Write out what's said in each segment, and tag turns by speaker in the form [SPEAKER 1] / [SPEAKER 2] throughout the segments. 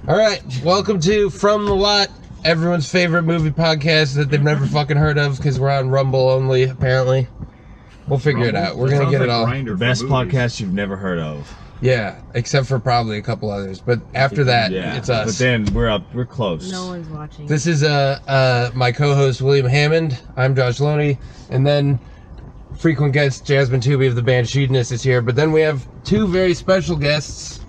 [SPEAKER 1] All right, welcome to From the Lot, everyone's favorite movie podcast that they've never fucking heard of because we're on Rumble only, apparently. We'll figure it out. We're going to get it all.
[SPEAKER 2] The best podcast you've never heard of.
[SPEAKER 1] Yeah, except for probably a couple others. But after that, it's us.
[SPEAKER 2] But then we're close.
[SPEAKER 3] No one's watching.
[SPEAKER 1] This is my co-host, William Hammond. I'm Josh Loney. And then frequent guest, Jasmin Toubi of the band Shedonist is here. But then we have two very special guests.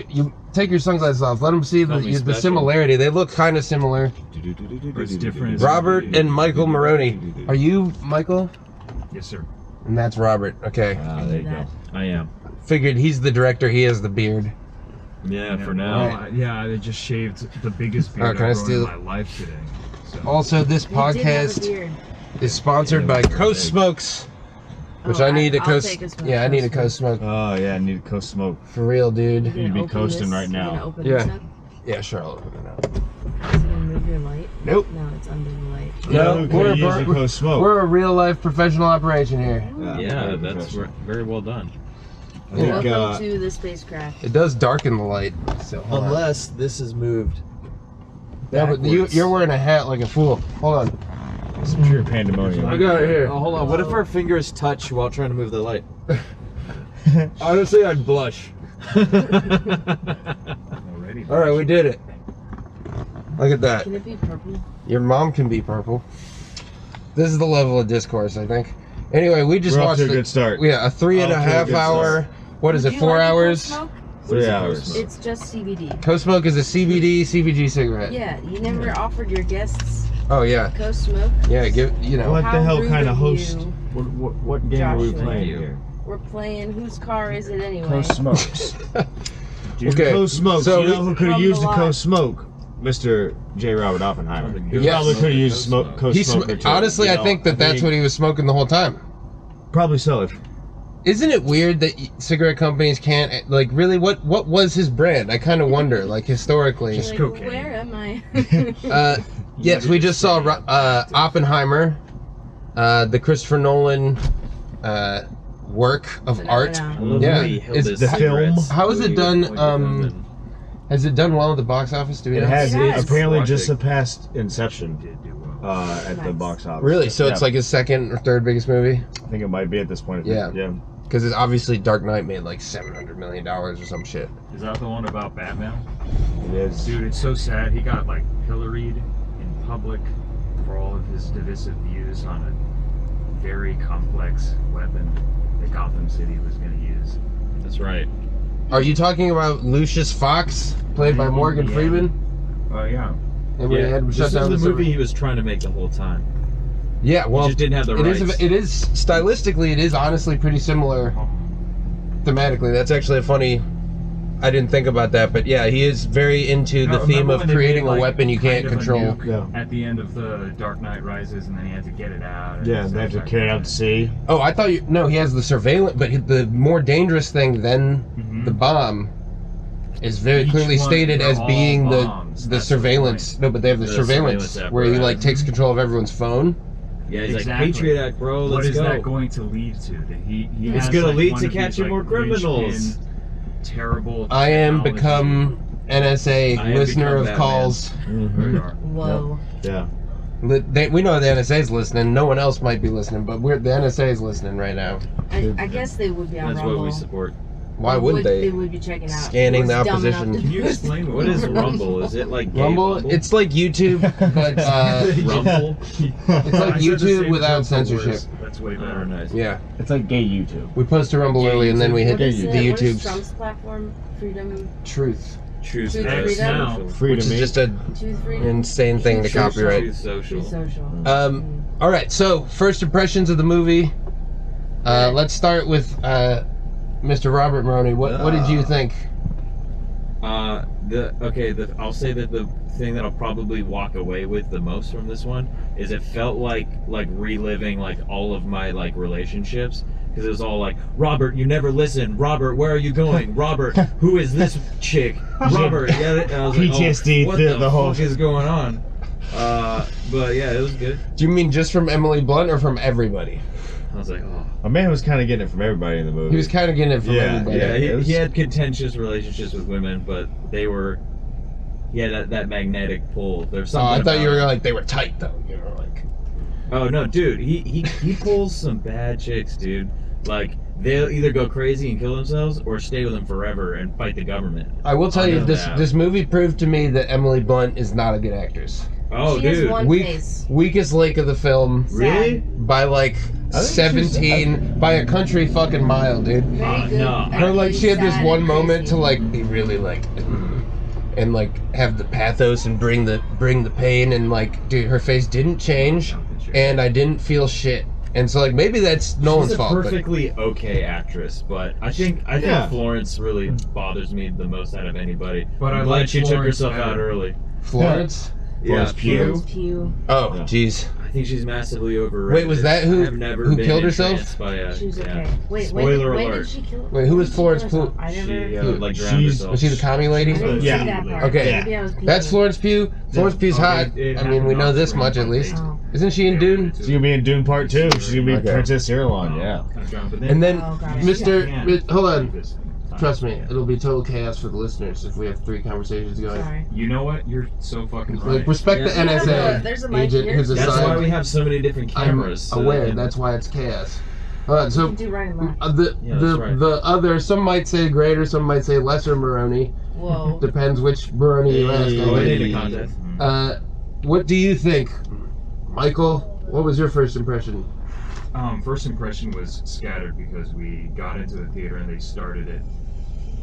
[SPEAKER 1] You take your sunglasses off. Let them see the similarity. They look kind of similar.
[SPEAKER 2] It's different.
[SPEAKER 1] Robert and Michael Moroni. Are you Michael?
[SPEAKER 2] Yes, sir.
[SPEAKER 1] And that's Robert. Okay.
[SPEAKER 2] There you go. I am.
[SPEAKER 1] Figured he's the director. He has the beard.
[SPEAKER 2] Yeah, for now.
[SPEAKER 1] Right.
[SPEAKER 4] Yeah, I just shaved the biggest beard I've grown in my life today. So.
[SPEAKER 1] Also, this podcast is sponsored by Coast Smokes, which I need a Coast. Yeah, I need a Coast Smoke.
[SPEAKER 2] Oh yeah, I need a Coast Smoke.
[SPEAKER 1] For real, dude.
[SPEAKER 2] You need to be coasting right now.
[SPEAKER 1] Yeah. Yeah, sure. I'll open it up.
[SPEAKER 3] Is it gonna move your light?
[SPEAKER 1] Nope.
[SPEAKER 3] No, it's under the light.
[SPEAKER 1] No, we're a real life professional operation here.
[SPEAKER 5] Yeah, that's very well done.
[SPEAKER 3] Welcome to the spacecraft.
[SPEAKER 1] It does darken the light. So
[SPEAKER 6] unless this is moved.
[SPEAKER 1] Yeah, but you're wearing a hat like a fool. Hold on.
[SPEAKER 2] It's pure pandemonium.
[SPEAKER 1] I got it here.
[SPEAKER 6] Oh, hold on. What if our fingers touch while trying to move the light?
[SPEAKER 1] Honestly, I'd blush. All right, we did it. Look at that.
[SPEAKER 3] Can it be purple?
[SPEAKER 1] Your mom can be purple. This is the level of discourse, I think. Anyway, we just watched
[SPEAKER 2] a good start.
[SPEAKER 1] Yeah, a 3.5 hour. What is it? 4 hours?
[SPEAKER 2] 3 hours.
[SPEAKER 3] It's just CBD.
[SPEAKER 1] Coast Smoke is a CBG cigarette.
[SPEAKER 3] Yeah, you never offered your guests
[SPEAKER 1] Oh yeah.
[SPEAKER 3] Coast Smoke.
[SPEAKER 1] Yeah, you know.
[SPEAKER 2] What the hell
[SPEAKER 3] rude
[SPEAKER 2] kind of
[SPEAKER 3] of
[SPEAKER 2] host?
[SPEAKER 3] you.
[SPEAKER 2] What game are we
[SPEAKER 3] Joshua.
[SPEAKER 2] playing here?
[SPEAKER 3] We're playing Whose Car Is It Anyway?
[SPEAKER 2] Coast Smokes.
[SPEAKER 1] Okay,
[SPEAKER 2] Coast Smokes.
[SPEAKER 1] so
[SPEAKER 2] you know who could have
[SPEAKER 3] From
[SPEAKER 2] used
[SPEAKER 3] the
[SPEAKER 2] the
[SPEAKER 3] lot.
[SPEAKER 2] Coast Smoke? Mr. J. Robert Oppenheimer. He
[SPEAKER 1] Yes.
[SPEAKER 2] probably could have used Coast Smoke.
[SPEAKER 1] Honestly, I think that's what he was smoking the whole time.
[SPEAKER 2] Probably so.
[SPEAKER 1] Isn't it weird that cigarette companies can't, like, really, what was his brand? I kind of wonder, like, historically.
[SPEAKER 3] Like,
[SPEAKER 4] cocaine.
[SPEAKER 3] where am I?
[SPEAKER 1] Yes, we just saw Oppenheimer, the Christopher Nolan work of art. Yeah,
[SPEAKER 5] Is
[SPEAKER 1] the
[SPEAKER 2] film.
[SPEAKER 1] How is it done? Has it done well at the box office? Do we
[SPEAKER 2] It
[SPEAKER 1] know?
[SPEAKER 2] has.
[SPEAKER 3] It
[SPEAKER 2] It
[SPEAKER 3] has.
[SPEAKER 2] apparently just surpassed Inception
[SPEAKER 4] Did do well.
[SPEAKER 2] at the
[SPEAKER 3] Nice.
[SPEAKER 2] box office.
[SPEAKER 1] Really? So it's like his second or third biggest movie?
[SPEAKER 2] I think it might be at this point.
[SPEAKER 1] Yeah.
[SPEAKER 2] Yeah.
[SPEAKER 1] Because it's obviously Dark Knight made like $700 million or some shit.
[SPEAKER 4] Is that the one about Batman?
[SPEAKER 2] It is.
[SPEAKER 4] Dude, it's so sad. He got like pilloried in public for all of his divisive views on a very complex weapon that Gotham City was going to use.
[SPEAKER 5] That's right.
[SPEAKER 1] Are you talking about Lucius Fox, played by Morgan
[SPEAKER 4] Yeah.
[SPEAKER 1] Freeman?
[SPEAKER 4] Oh yeah.
[SPEAKER 1] And we had him
[SPEAKER 5] This
[SPEAKER 1] shut
[SPEAKER 5] is
[SPEAKER 1] down
[SPEAKER 5] the
[SPEAKER 1] the
[SPEAKER 5] movie he was trying to make the whole time.
[SPEAKER 1] Yeah, well,
[SPEAKER 5] He just didn't have the rights.
[SPEAKER 1] It is stylistically, it is honestly pretty similar thematically. That's actually a funny. I didn't think about that, but yeah, he is very into the theme of creating a weapon you can't control.
[SPEAKER 4] At the end of the Dark Knight Rises, and then he had to get it out.
[SPEAKER 2] Yeah, they have to carry it out to sea.
[SPEAKER 1] Oh, I thought no, he has the surveillance, but the more dangerous thing than the bomb is very
[SPEAKER 4] Each
[SPEAKER 1] clearly
[SPEAKER 4] one,
[SPEAKER 1] stated
[SPEAKER 4] they're
[SPEAKER 1] as
[SPEAKER 4] all
[SPEAKER 1] being
[SPEAKER 4] bombs.
[SPEAKER 1] the
[SPEAKER 4] That's
[SPEAKER 1] surveillance.
[SPEAKER 4] the
[SPEAKER 1] No, but they have the
[SPEAKER 5] The
[SPEAKER 1] surveillance
[SPEAKER 5] surveillance
[SPEAKER 1] where he like
[SPEAKER 5] apparatus.
[SPEAKER 1] takes control of everyone's phone.
[SPEAKER 5] Yeah, he's
[SPEAKER 4] Exactly.
[SPEAKER 5] like, Patriot Act, bro,
[SPEAKER 4] What
[SPEAKER 5] let's
[SPEAKER 4] is
[SPEAKER 5] go.
[SPEAKER 4] that going to lead to? That he
[SPEAKER 5] It's
[SPEAKER 4] has,
[SPEAKER 5] gonna
[SPEAKER 4] like,
[SPEAKER 5] lead
[SPEAKER 4] one
[SPEAKER 5] to
[SPEAKER 4] of these,
[SPEAKER 5] catching
[SPEAKER 4] like,
[SPEAKER 5] more criminals.
[SPEAKER 4] rich-kin, terrible.
[SPEAKER 1] I am
[SPEAKER 4] technology.
[SPEAKER 1] become NSA
[SPEAKER 5] I am
[SPEAKER 1] listener
[SPEAKER 5] become
[SPEAKER 1] of
[SPEAKER 5] Batman.
[SPEAKER 1] calls.
[SPEAKER 3] Whoa.
[SPEAKER 2] Yeah.
[SPEAKER 1] We know the NSA is listening. No one else might be listening, but the NSA is listening right now.
[SPEAKER 3] I guess they would be on
[SPEAKER 5] That's
[SPEAKER 3] Rumble.
[SPEAKER 5] what we support.
[SPEAKER 1] Why wouldn't they?
[SPEAKER 3] They would be checking out.
[SPEAKER 1] Scanning the
[SPEAKER 3] Who's dumb
[SPEAKER 1] opposition.
[SPEAKER 3] enough to
[SPEAKER 4] Can you
[SPEAKER 3] do
[SPEAKER 4] explain
[SPEAKER 5] What is Rumble? Is it like gay
[SPEAKER 1] Rumble?
[SPEAKER 5] Bumble?
[SPEAKER 1] It's like YouTube, but
[SPEAKER 5] Rumble?
[SPEAKER 1] it's like YouTube without censorship.
[SPEAKER 4] That's way
[SPEAKER 5] Oh,
[SPEAKER 4] better.
[SPEAKER 5] nice.
[SPEAKER 1] Yeah,
[SPEAKER 2] It's like gay YouTube.
[SPEAKER 1] we post to Rumble
[SPEAKER 5] Yeah,
[SPEAKER 1] early, and then we hit
[SPEAKER 3] What is
[SPEAKER 1] the
[SPEAKER 3] it? What is
[SPEAKER 1] YouTube's
[SPEAKER 3] Trump's platform? Freedom,
[SPEAKER 1] truth,
[SPEAKER 5] Truth
[SPEAKER 3] Truth
[SPEAKER 5] Social.
[SPEAKER 3] Freedom?
[SPEAKER 2] Free
[SPEAKER 1] which
[SPEAKER 2] to
[SPEAKER 1] is
[SPEAKER 2] me.
[SPEAKER 1] just a
[SPEAKER 3] Truth Freedom,
[SPEAKER 1] insane thing to
[SPEAKER 3] Truth
[SPEAKER 1] copyright.
[SPEAKER 5] Truth Social.
[SPEAKER 3] Truth Social.
[SPEAKER 1] All right, so first impressions of the movie. Let's start with Mr. Robert Moroni. What did you think?
[SPEAKER 5] I'll say that the thing that I'll probably walk away with the most from this one is it felt like reliving like all of my like relationships, because it was all like, Robert, you never listen. Robert, where are you going? Robert, who is this chick? Robert, yeah. And I was like,
[SPEAKER 2] PTSD
[SPEAKER 5] what
[SPEAKER 2] through
[SPEAKER 5] the
[SPEAKER 2] the whole-
[SPEAKER 5] fuck is going on? But yeah, it was good.
[SPEAKER 1] Do you mean just from Emily Blunt or from everybody?
[SPEAKER 5] I was like, oh.
[SPEAKER 2] A man was kind of getting it from everybody in the movie.
[SPEAKER 1] He was kind of getting it from
[SPEAKER 2] Yeah,
[SPEAKER 1] everybody.
[SPEAKER 5] Yeah,
[SPEAKER 2] it was-
[SPEAKER 5] he had contentious relationships with women, but he had that magnetic pull. There's
[SPEAKER 1] Oh,
[SPEAKER 5] something.
[SPEAKER 1] I thought you
[SPEAKER 5] about
[SPEAKER 1] were
[SPEAKER 5] him.
[SPEAKER 1] like they were tight though. You know, like.
[SPEAKER 5] Oh no, dude, he pulls some bad chicks, dude. Like they'll either go crazy and kill themselves or stay with him forever and fight the government.
[SPEAKER 1] I will tell
[SPEAKER 5] I
[SPEAKER 1] you
[SPEAKER 5] know
[SPEAKER 1] this.
[SPEAKER 5] that.
[SPEAKER 1] This movie proved to me that Emily Blunt is not a good actress.
[SPEAKER 5] Oh,
[SPEAKER 3] She
[SPEAKER 5] dude,
[SPEAKER 3] has one
[SPEAKER 1] Weak,
[SPEAKER 3] face.
[SPEAKER 1] weakest link of the film
[SPEAKER 5] really?
[SPEAKER 1] by like
[SPEAKER 2] I think she's-
[SPEAKER 1] 17 by a country fucking mile, dude.
[SPEAKER 3] Very good.
[SPEAKER 5] no.
[SPEAKER 1] Her like she had this
[SPEAKER 3] Sad
[SPEAKER 1] one
[SPEAKER 3] and
[SPEAKER 1] moment
[SPEAKER 3] crazy.
[SPEAKER 1] to like be really like and like have the pathos and bring the pain and like dude her face didn't change and I didn't feel shit. And so like maybe that's Nolan's
[SPEAKER 5] She's a
[SPEAKER 1] fault. But
[SPEAKER 5] perfectly okay actress, but I think
[SPEAKER 2] Yeah.
[SPEAKER 5] Florence really bothers me the most out of anybody.
[SPEAKER 4] But
[SPEAKER 5] I'm
[SPEAKER 4] I
[SPEAKER 5] glad
[SPEAKER 4] like
[SPEAKER 5] she took
[SPEAKER 4] Florence
[SPEAKER 5] herself
[SPEAKER 4] better.
[SPEAKER 5] out early.
[SPEAKER 1] Florence?
[SPEAKER 2] Florence Pugh.
[SPEAKER 3] Florence Pugh.
[SPEAKER 1] Oh,
[SPEAKER 2] Yeah.
[SPEAKER 1] jeez.
[SPEAKER 5] I think she's massively overrated.
[SPEAKER 1] Wait, was that who-
[SPEAKER 5] I've never
[SPEAKER 1] who
[SPEAKER 5] been
[SPEAKER 1] killed herself?
[SPEAKER 5] entranced By a,
[SPEAKER 3] She was
[SPEAKER 5] yeah.
[SPEAKER 3] okay. Wait,
[SPEAKER 5] Spoiler
[SPEAKER 3] when
[SPEAKER 5] alert.
[SPEAKER 3] did she kill?
[SPEAKER 1] Wait, who was Florence
[SPEAKER 3] Pugh?
[SPEAKER 1] Pugh?
[SPEAKER 3] I never.
[SPEAKER 5] She
[SPEAKER 1] Who?
[SPEAKER 5] like drowned
[SPEAKER 2] She's-
[SPEAKER 5] herself.
[SPEAKER 1] Was she the commie lady?
[SPEAKER 3] I didn't
[SPEAKER 2] Yeah.
[SPEAKER 3] see that part.
[SPEAKER 1] Okay.
[SPEAKER 3] Maybe I was
[SPEAKER 1] That's
[SPEAKER 3] peeing.
[SPEAKER 1] Florence Pugh. Florence Pugh's hot.
[SPEAKER 4] it
[SPEAKER 1] I mean, we
[SPEAKER 4] happened
[SPEAKER 1] know this
[SPEAKER 4] off-screen,
[SPEAKER 1] much at
[SPEAKER 4] but
[SPEAKER 1] least.
[SPEAKER 3] Oh.
[SPEAKER 1] Isn't she in Dune?
[SPEAKER 2] She's gonna be in Dune Part 2. She's gonna be
[SPEAKER 1] Okay.
[SPEAKER 2] Princess Irulan. Yeah.
[SPEAKER 1] And then,
[SPEAKER 3] Oh, God.
[SPEAKER 1] Mr. Hold on. Trust me, it'll be total chaos for the listeners if we have 3 conversations going.
[SPEAKER 3] Sorry.
[SPEAKER 4] You know what? You're so fucking
[SPEAKER 1] Like,
[SPEAKER 4] right.
[SPEAKER 1] respect the
[SPEAKER 5] Yeah.
[SPEAKER 1] NSA
[SPEAKER 3] There's a mic
[SPEAKER 1] agent
[SPEAKER 3] here.
[SPEAKER 1] who's
[SPEAKER 3] That's
[SPEAKER 5] That's
[SPEAKER 1] assigned.
[SPEAKER 5] why we have so many different cameras. so
[SPEAKER 1] aware.
[SPEAKER 5] that-
[SPEAKER 1] That's why it's chaos. Hold on.
[SPEAKER 3] You
[SPEAKER 1] So
[SPEAKER 3] can do right and left.
[SPEAKER 5] Yeah, that's right.
[SPEAKER 1] the other, some might say greater, some might say lesser Moroni.
[SPEAKER 3] Whoa.
[SPEAKER 1] Depends which Moroni you ask. I
[SPEAKER 5] Oh,
[SPEAKER 1] think.
[SPEAKER 5] it ain't a contest.
[SPEAKER 1] What do you think, Michael? What was your first impression?
[SPEAKER 4] First impression was scattered because we got into the theater and they started it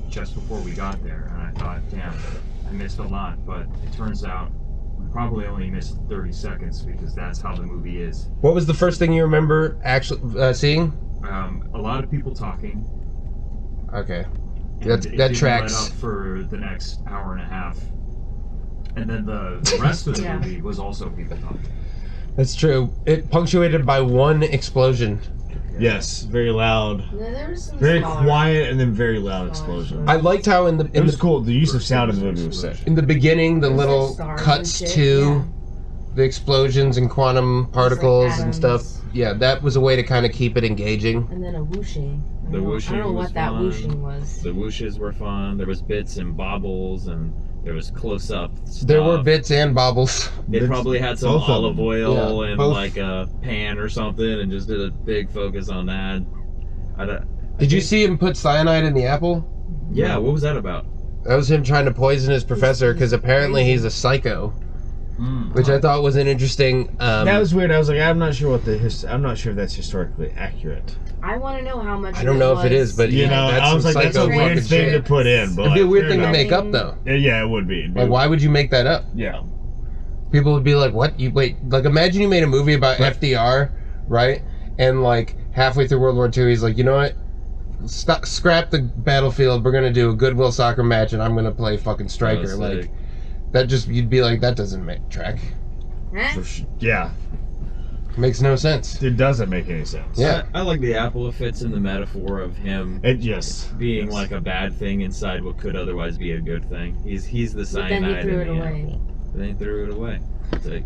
[SPEAKER 4] just before we got there, and I thought, damn, I missed a lot. But it turns out we probably only missed 30 seconds because that's how the movie is.
[SPEAKER 1] What was the first thing you remember actually seeing?
[SPEAKER 4] A lot of people talking.
[SPEAKER 1] Okay.
[SPEAKER 4] And
[SPEAKER 1] That
[SPEAKER 4] it didn't
[SPEAKER 1] tracks.
[SPEAKER 4] Let up for the next hour and a half, and then the rest of the
[SPEAKER 3] Yeah.
[SPEAKER 4] movie was also people talking.
[SPEAKER 1] That's true. It punctuated by one explosion.
[SPEAKER 2] Yes. Very loud.
[SPEAKER 3] No, there was some
[SPEAKER 2] Very
[SPEAKER 3] smaller-
[SPEAKER 2] quiet and then very loud explosion.
[SPEAKER 1] I liked how in
[SPEAKER 2] It was
[SPEAKER 1] the
[SPEAKER 2] cool. The use of sound in the movie was sick.
[SPEAKER 1] in the beginning the
[SPEAKER 3] There's like
[SPEAKER 1] little
[SPEAKER 3] stars
[SPEAKER 1] cuts
[SPEAKER 3] and shit,
[SPEAKER 1] to
[SPEAKER 3] yeah.
[SPEAKER 1] the explosions and quantum particles and stuff.
[SPEAKER 3] atoms.
[SPEAKER 1] Yeah, that was a way to kind of keep it engaging.
[SPEAKER 3] And then a whooshing. I
[SPEAKER 5] The
[SPEAKER 3] don't know- I
[SPEAKER 5] whooshing
[SPEAKER 3] don't know
[SPEAKER 5] was
[SPEAKER 3] what that
[SPEAKER 5] fun.
[SPEAKER 3] whooshing was.
[SPEAKER 5] The whooshes were fun. There was bits and bobbles, and there was close-up stuff.
[SPEAKER 1] There were bits and bobbles.
[SPEAKER 5] They
[SPEAKER 2] Bits-
[SPEAKER 5] probably had some
[SPEAKER 2] both of
[SPEAKER 5] olive
[SPEAKER 2] them.
[SPEAKER 5] oil
[SPEAKER 1] Yeah,
[SPEAKER 5] and
[SPEAKER 1] both.
[SPEAKER 5] like a pan or something, and just did a big focus on that.
[SPEAKER 1] Did you see him put cyanide in the apple?
[SPEAKER 5] Yeah, what was that about?
[SPEAKER 1] That was him trying to poison his professor because apparently he's a psycho, which I thought was an interesting.
[SPEAKER 2] That was weird. I was like, I'm not sure what I'm not sure if that's historically accurate.
[SPEAKER 3] I want to know how much.
[SPEAKER 1] I don't know if it is, but
[SPEAKER 2] You know,
[SPEAKER 1] that's
[SPEAKER 2] I was
[SPEAKER 1] some
[SPEAKER 2] like, that's a
[SPEAKER 1] psycho
[SPEAKER 2] weird
[SPEAKER 1] fucking
[SPEAKER 2] thing
[SPEAKER 1] shit.
[SPEAKER 2] to put in, but
[SPEAKER 1] It'd be a weird
[SPEAKER 2] fair
[SPEAKER 1] thing to
[SPEAKER 2] enough.
[SPEAKER 1] make up though.
[SPEAKER 2] Yeah, it would be.
[SPEAKER 1] Like, why would you make that up?
[SPEAKER 2] Yeah.
[SPEAKER 1] People would be like, "What? You wait? Like, imagine you made a movie about FDR, right? And like halfway through World War II, he's like, you know what? Scrap the battlefield. We're gonna do a Goodwill soccer match, and I'm gonna play fucking striker.
[SPEAKER 5] Oh,
[SPEAKER 1] Like,
[SPEAKER 5] sick.
[SPEAKER 1] that just you'd be like, that doesn't make track.
[SPEAKER 3] Huh?
[SPEAKER 2] Yeah.
[SPEAKER 1] Makes no sense.
[SPEAKER 2] It doesn't make any sense.
[SPEAKER 1] Yeah.
[SPEAKER 5] I like the apple. It fits in the metaphor of him
[SPEAKER 2] Yes.
[SPEAKER 5] being like a bad thing inside what could otherwise be a good thing. He's the
[SPEAKER 3] But
[SPEAKER 5] cyanide
[SPEAKER 3] then he threw
[SPEAKER 5] in
[SPEAKER 3] it
[SPEAKER 5] the
[SPEAKER 3] away.
[SPEAKER 5] apple. But then he threw it away. It's like,